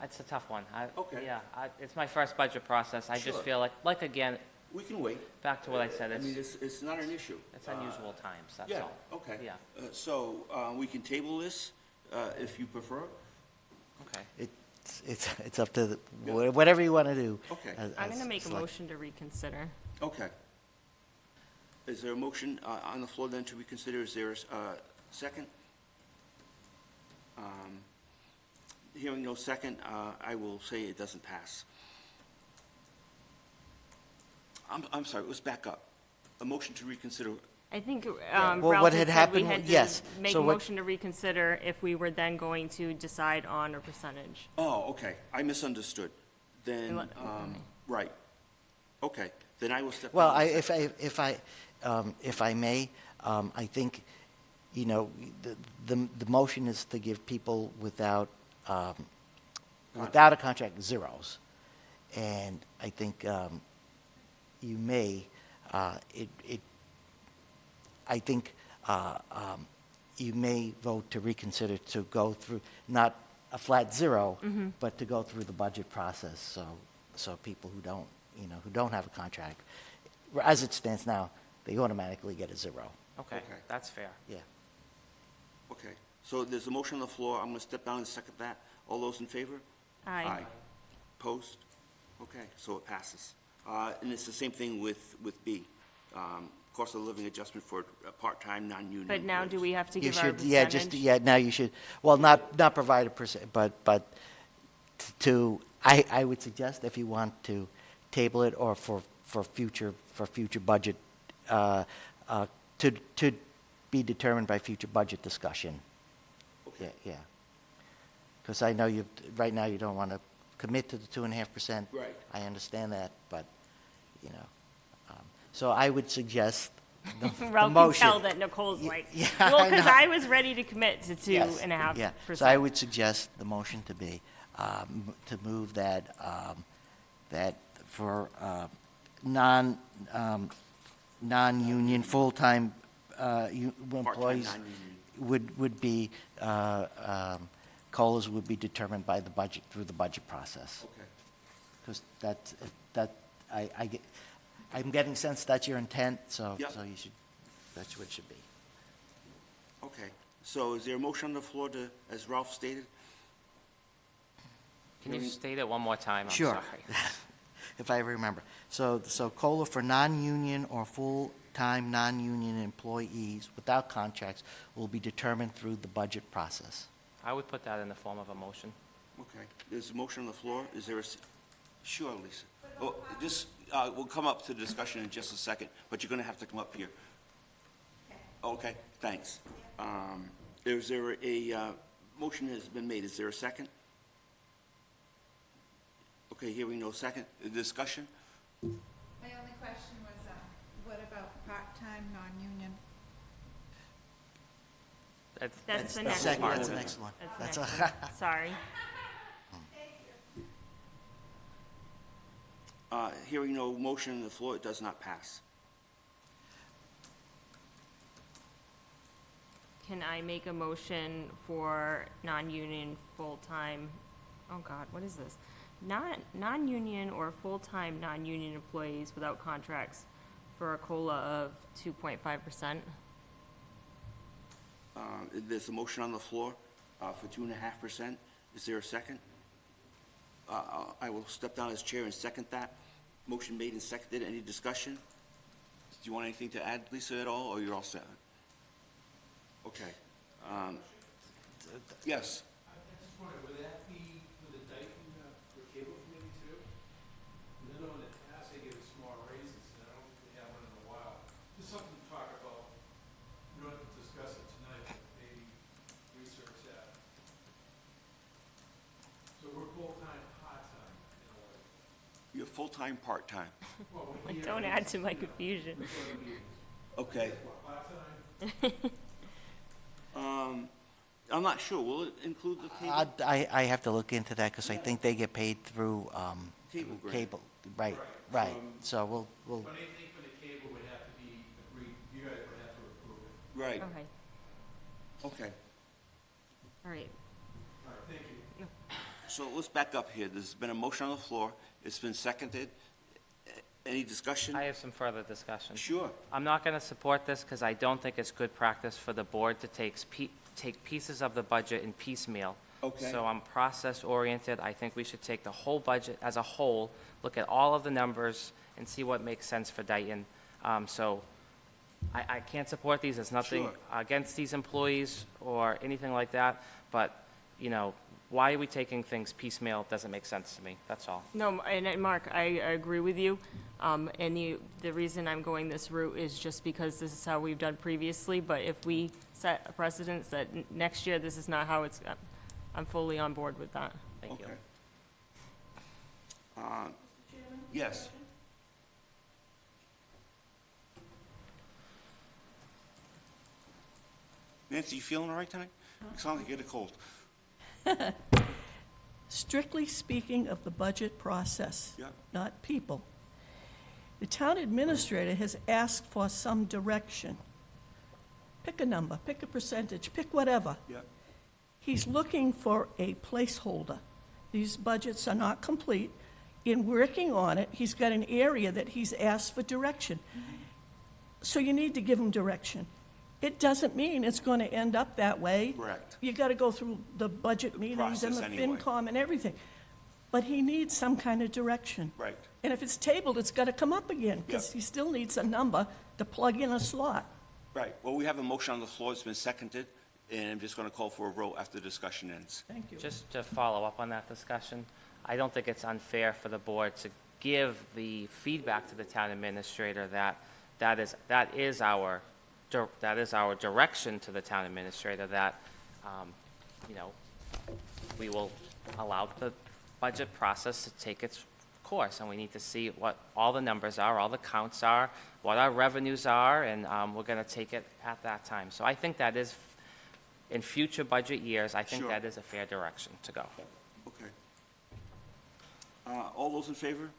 It's a tough one. Okay. Yeah, it's my first budget process. I just Sure. feel like again, We can wait. back to what I said, I mean, it's it's not an issue. unusual times, that's Yeah, all. okay. Yeah, So we can table this if you prefer. okay. It's up to, whatever you want to do. Okay. I'm gonna make a select- motion to reconsider. Okay. Is there a motion on the floor then to reconsider? Is there a second? Hearing no second, I will say it doesn't pass. I'm sorry, let's back up. A motion to reconsider, I think Well, Ralph what had had said we happened had wa- to yes. make So a what- motion to reconsider if we were then going to decide on a percentage. oh, okay, I misunderstood. Then, What- right. Okay, then I will step down. Well, if I may, I think, you know, the motion is to give people without a contract zeros. And I think you may, I think you may vote to reconsider to go through, not a flat zero, but to go through the budget process, so people who don't, you know, who don't have a contract, as it stands now, they automatically get a zero. Okay, Okay. that's fair. Yeah. Okay, so there's a motion on the floor, I'm gonna step down and second that. All those in favor? Aye. Opposed? Okay, so it passes. And it's the same thing with B. Cost of living adjustment for part-time, non-union But now do employees. we have to You give our should, percentage? now you should, well, not provide a percent, but I would suggest if you want to table it or for future budget, to be determined by future budget discussion. Okay. Yeah. Because I know right now you don't want to commit to the 2.5%. Right. I understand that, but, you know, so I would suggest the Ralph can motion. tell that Nicole's like, yeah, well, I because know. I was ready to commit to Yes, 2.5%. Yeah, so I would suggest the motion to be, to move that, that for non-union, full-time employees non-union. would be, COLAs would be determined by the budget, through the budget process. Okay. Because I'm getting sense that's your intent, so Yep. you should, that's what it should be. Okay, so is there a motion on the floor to, as Ralph stated? Can you state it one more time? I'm Sure. sorry. If I remember. So COLA for non-union or full-time non-union employees without contracts will be determined through the budget process. I would put that in the form of a motion. Okay, there's a motion on the floor, is there sure, Lisa? Oh, this, we'll come up to discussion in just a second, but you're gonna have to come up here. Okay, thanks. Is there a, motion has been made, is there a second? Okay, hearing no second, discussion? My only question was, what about part-time, non-union? That's the The next second, one. that's the next one. That's the That's next one. Sorry. Hearing no motion on the floor, it does not pass. Can I make a motion for non-union, full-time, oh God, what is this? Non-union or full-time, non-union employees without contracts for a COLA of 2.5%? There's a motion on the floor for 2.5%. Is there a second? I will step down as chair and second that. Motion made and seconded. Any discussion? Do you want anything to add, Lisa, at all, or you're all set? Okay. Yes. I just wonder, would that be with the Dayton, for cable committee too? I know in the past they gave small raises, and I don't think they have one in a while. Just something to talk about. We don't have to discuss it tonight, but maybe research that. So we're full-time, part-time, in a way. You're full-time, part-time. Well, we're Like, here don't add to my confusion. Okay. part-time. I'm not sure, will it include the cable? I have to look into that, because I think they get paid through, Cable grant. cable, right, right. So we'll, But anything for the cable would have to be agreed, you guys would have to approve it. Right, Okay, okay. all right. All right, thank you. So let's back up here. There's been a motion on the floor. It's been seconded. Any discussion? I have some further discussion. Sure. I'm not going to support this because I don't think it's good practice for the board to take pieces of the budget in piecemeal. Okay. So I'm process-oriented. I think we should take the whole budget as a whole, look at all of the numbers, and see what makes sense for Dayton. So I can't support these. It's nothing Sure. against these employees or anything like that, but, you know, why are we taking things piecemeal? Doesn't make sense to me. That's all. No, and Mark, I agree with you. And the reason I'm going this route is just because this is how we've done previously, but if we set a precedence that next year, this is not how it's, I'm fully on board with that. Thank you. Okay. Yes. Nancy, you feeling all right tonight? You sound like you get a cold. Strictly speaking of the budget process, Yeah. not people, the town administrator has asked for some direction. Pick a number, pick a percentage, pick whatever. Yeah. He's looking for a placeholder. These budgets are not complete. In working on it, he's got an area that he's asked for direction. So you need to give him direction. It doesn't mean it's going to end up that way. Correct. You got to go through the budget meetings and process the anyway. FinCom and everything. But he needs some kind of direction. Right. And if it's tabled, it's got to come up again, because Yep. he still needs a number to plug in a slot. Right. Well, we have a motion on the floor. It's been seconded, and I'm just going to call for a vote after the discussion ends. Thank you. Just to follow up on that discussion, I don't think it's unfair for the board to give the feedback to the town administrator that is our direction to the town administrator, that, you know, we will allow the budget process to take its course, and we need to see what all the numbers are, all the counts are, what our revenues are, and we're going to take it at that time. So I think that is, in future budget years, I think Sure. that is a fair direction to go. Okay. All those in favor?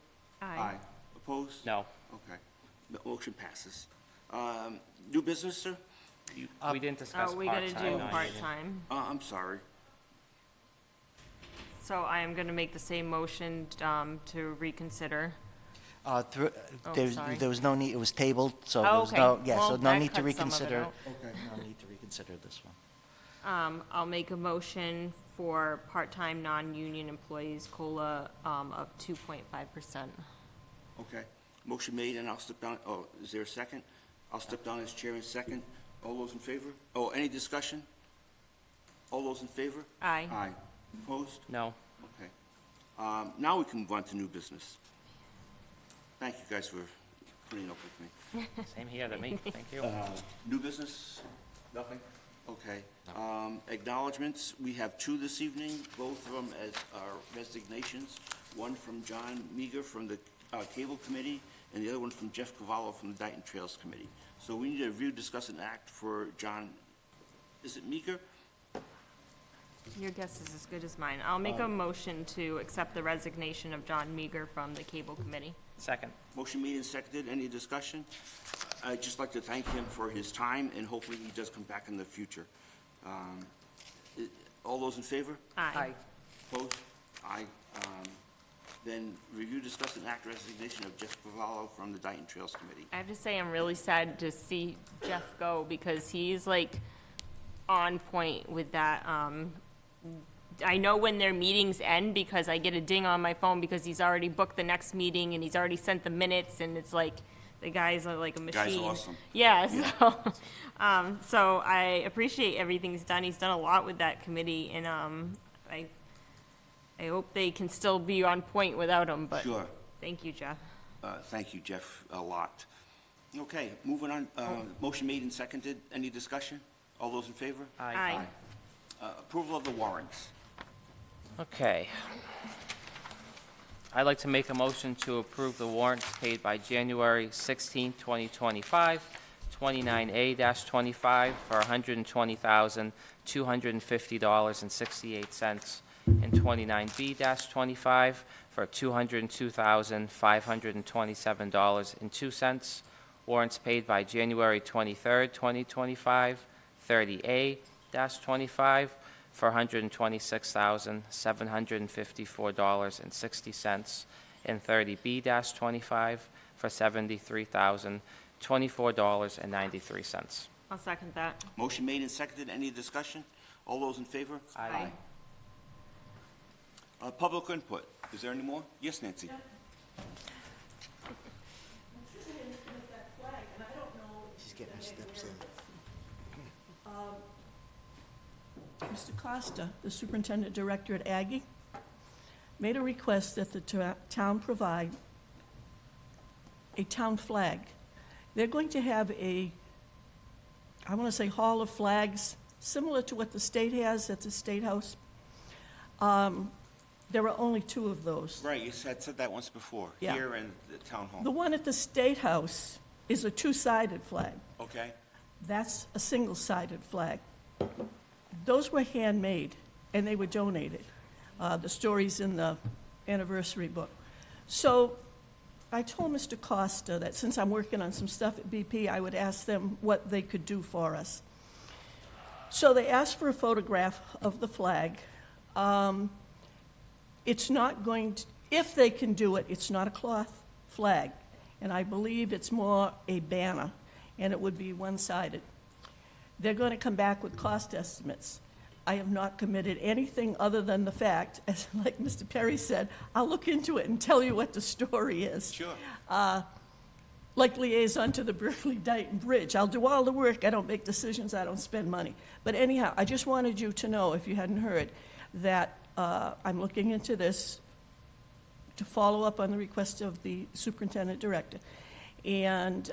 Aye. Opposed? No, Okay. The motion passes. New business, sir? we didn't discuss Oh, we gotta part-time. do no, you didn't. part-time. I'm sorry. So I am gonna make the same motion, to reconsider. Oh, sorry. there was no need, it was tabled, so there Oh, was okay. no, yeah, so Well, no that need to cuts some of it reconsider. out. Okay. No need to reconsider this one. I'll make a motion for part-time, non-union employees, COLA, of 2.5%. Okay. Motion made, and I'll step down. Oh, is there a second? I'll step down as chair in second. All those in favor? Oh, any discussion? All those in favor? Aye. Aye. Opposed? No, Okay. Now we can move on to new business. Thank you guys for putting up with me. same here to me, thank you. New business? Nothing? Okay. Acknowledgements, we have two this evening, both of them as our resignations. One from John Meager from the Cable Committee, and the other one from Jeff Cavallo from the Dayton Trails Committee. So we need to review, discuss, and act for John, is it Meager? Your guess is as good as mine. I'll make a motion to accept the resignation of John Meager from the Cable Committee. Second, Motion made and seconded. Any discussion? I'd just like to thank him for his time, and hopefully he does come back in the future. All those in favor? Aye. Opposed? Aye. Then review, discuss, and act resignation of Jeff Cavallo from the Dayton Trails Committee. I have to say, I'm really sad to see Jeff go, because he's like on point with that. I know when their meetings end, because I get a ding on my phone because he's already booked the next meeting and he's already sent the minutes, and it's like, the guys are like a machine. Guy's awesome. Yeah, so, so I appreciate everything he's done. He's done a lot with that committee, and, I hope they can still be on point without him, but. Sure. Thank you, Jeff. Thank you, Jeff, a lot. Okay, moving on. Motion made and seconded. Any discussion? All those in favor? Aye. Approval of the warrants. okay. I'd like to make a motion to approve the warrants paid by January 16, 2025, 29A-25 for $120,250.68, and 29B-25 for $202,527.02. Warrants paid by January 23rd, 2025, 30A-25 for $126,754.60, and 30B-25 for $73,024.93. I'll second that. Motion made and seconded. Any discussion? All those in favor? Aye. Public input. Is there any more? Yes, Nancy? She's getting her steps in. Mr. Costa, the superintendent director at Aggie, made a request that the town provide a town flag. They're going to have I want to say hall of flags, similar to what the state has at the State House. There are only 2 of those. Right, you said that once before, Yeah. here and the town hall. The one at the State House is a 2-sided flag. Okay, That's a single-sided flag. Those were handmade, and they were donated. The story's in the anniversary book. So I told Mr. Costa that since I'm working on some stuff at BP, I would ask them what they could do for us. So they asked for a photograph of the flag. It's not going to, if they can do it, it's not a cloth flag. And I believe it's more a banner, and it would be one-sided. They're going to come back with cost estimates. I have not committed anything other than the fact, as like Mr. Perry said, I'll look into it and tell you what the story is. sure. Like liaison to the Berkeley-Dayton Bridge. I'll do all the work, I don't make decisions, I don't spend money. But anyhow, I just wanted you to know, if you hadn't heard, that I'm looking into this to follow up on the request of the superintendent director. And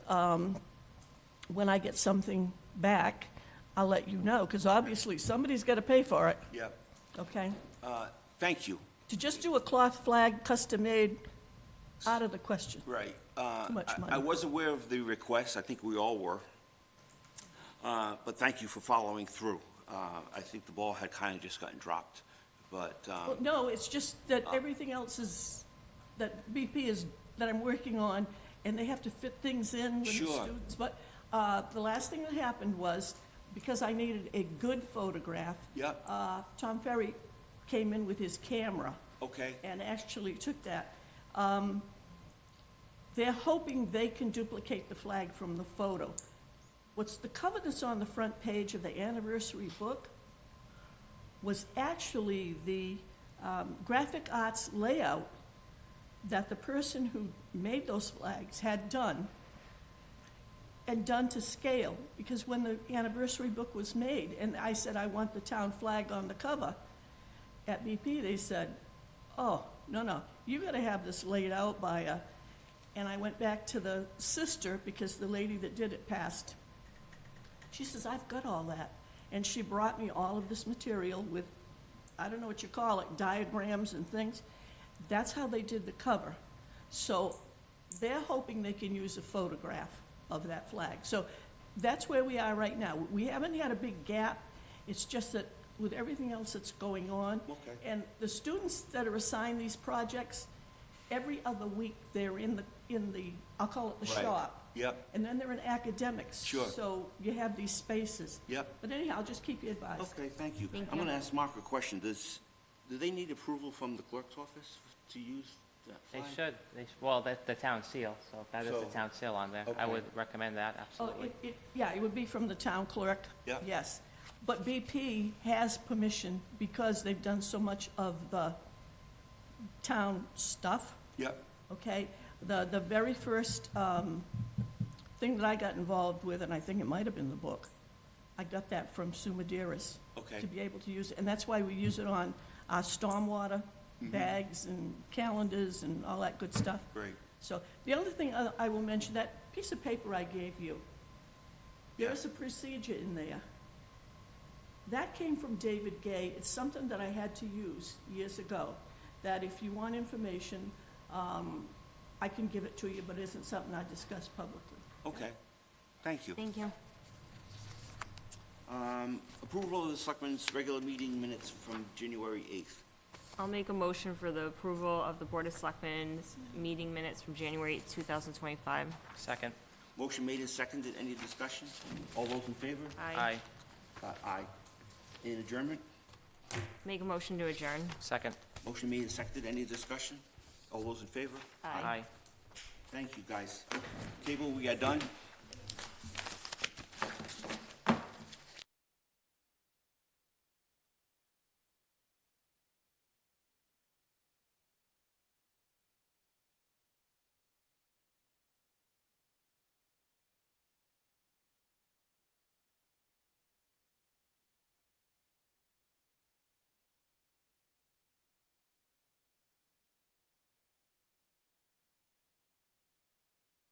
when I get something back, I'll let you know, because obviously somebody's got to pay for it, Yeah. okay? Thank you. To just do a cloth flag, custom-made, out of the question. Right. Too much money. I was aware of the request. I think we all were. But thank you for following through. I think the ball had kind of just gotten dropped. But, Well, no, it's just that everything else is, that BP is, that I'm working on, and they have to fit things in with the Sure. students. But the last thing that happened was, because I needed a good photograph, Yep. Tom Ferry came in with his camera okay, and actually took that. They're hoping they can duplicate the flag from the photo. What's the cover that's on the front page of the anniversary book was actually the graphic arts layout that the person who made those flags had done, and done to scale. Because when the anniversary book was made, and I said, I want the town flag on the cover, at BP, they said, oh, no, you gotta have this laid out by a, and I went back to the sister, because the lady that did it passed. She says, I've got all that. And she brought me all of this material with, I don't know what you call it, diagrams and things. That's how they did the cover. So they're hoping they can use a photograph of that flag. So that's where we are right now. We haven't had a big gap. It's just that with everything else that's going on. Okay. And the students that are assigned these projects, every other week, they're in the, I'll call it the Right. shop. Yep. And then they're in academics. Sure. So you have these spaces. Yep. But anyhow, I'll just keep you advised. Okay, thank you. Thank I'm you. going to ask Mark a question. Do they need approval from the clerk's office to use that They flag? should, well, that's the town seal, so if that is the So, town seal on there. I okay. would recommend that, Oh, absolutely. yeah, it would be from the town clerk. Yeah. Yes. But BP has permission, because they've done so much of the town stuff, Yep. okay? The very first thing that I got involved with, and I think it might have been the book, I got that from Sue Medeiros. Okay. To be able to use it, and that's why we use it on our stormwater bags and calendars and all that good stuff. Great. So the other thing I will mention, that piece of paper I gave you, there is a procedure in there. That came from David Gay. It's something that I had to use years ago, that if you want information, I can give it to you, but it isn't something I discuss publicly. Okay. Thank you. Thank you. Approval of the Selectmen's regular meeting minutes from January 8th. I'll make a motion for the approval of the Board of Selectmen's meeting minutes from January 8th, 2025. Second. Motion made and seconded. Any discussion? All those in favor? Aye. Aye. In adjournment? Make a motion to adjourn. Second. Motion made and seconded. Any discussion? All those in favor? Aye. Thank you, guys. Table, we are done.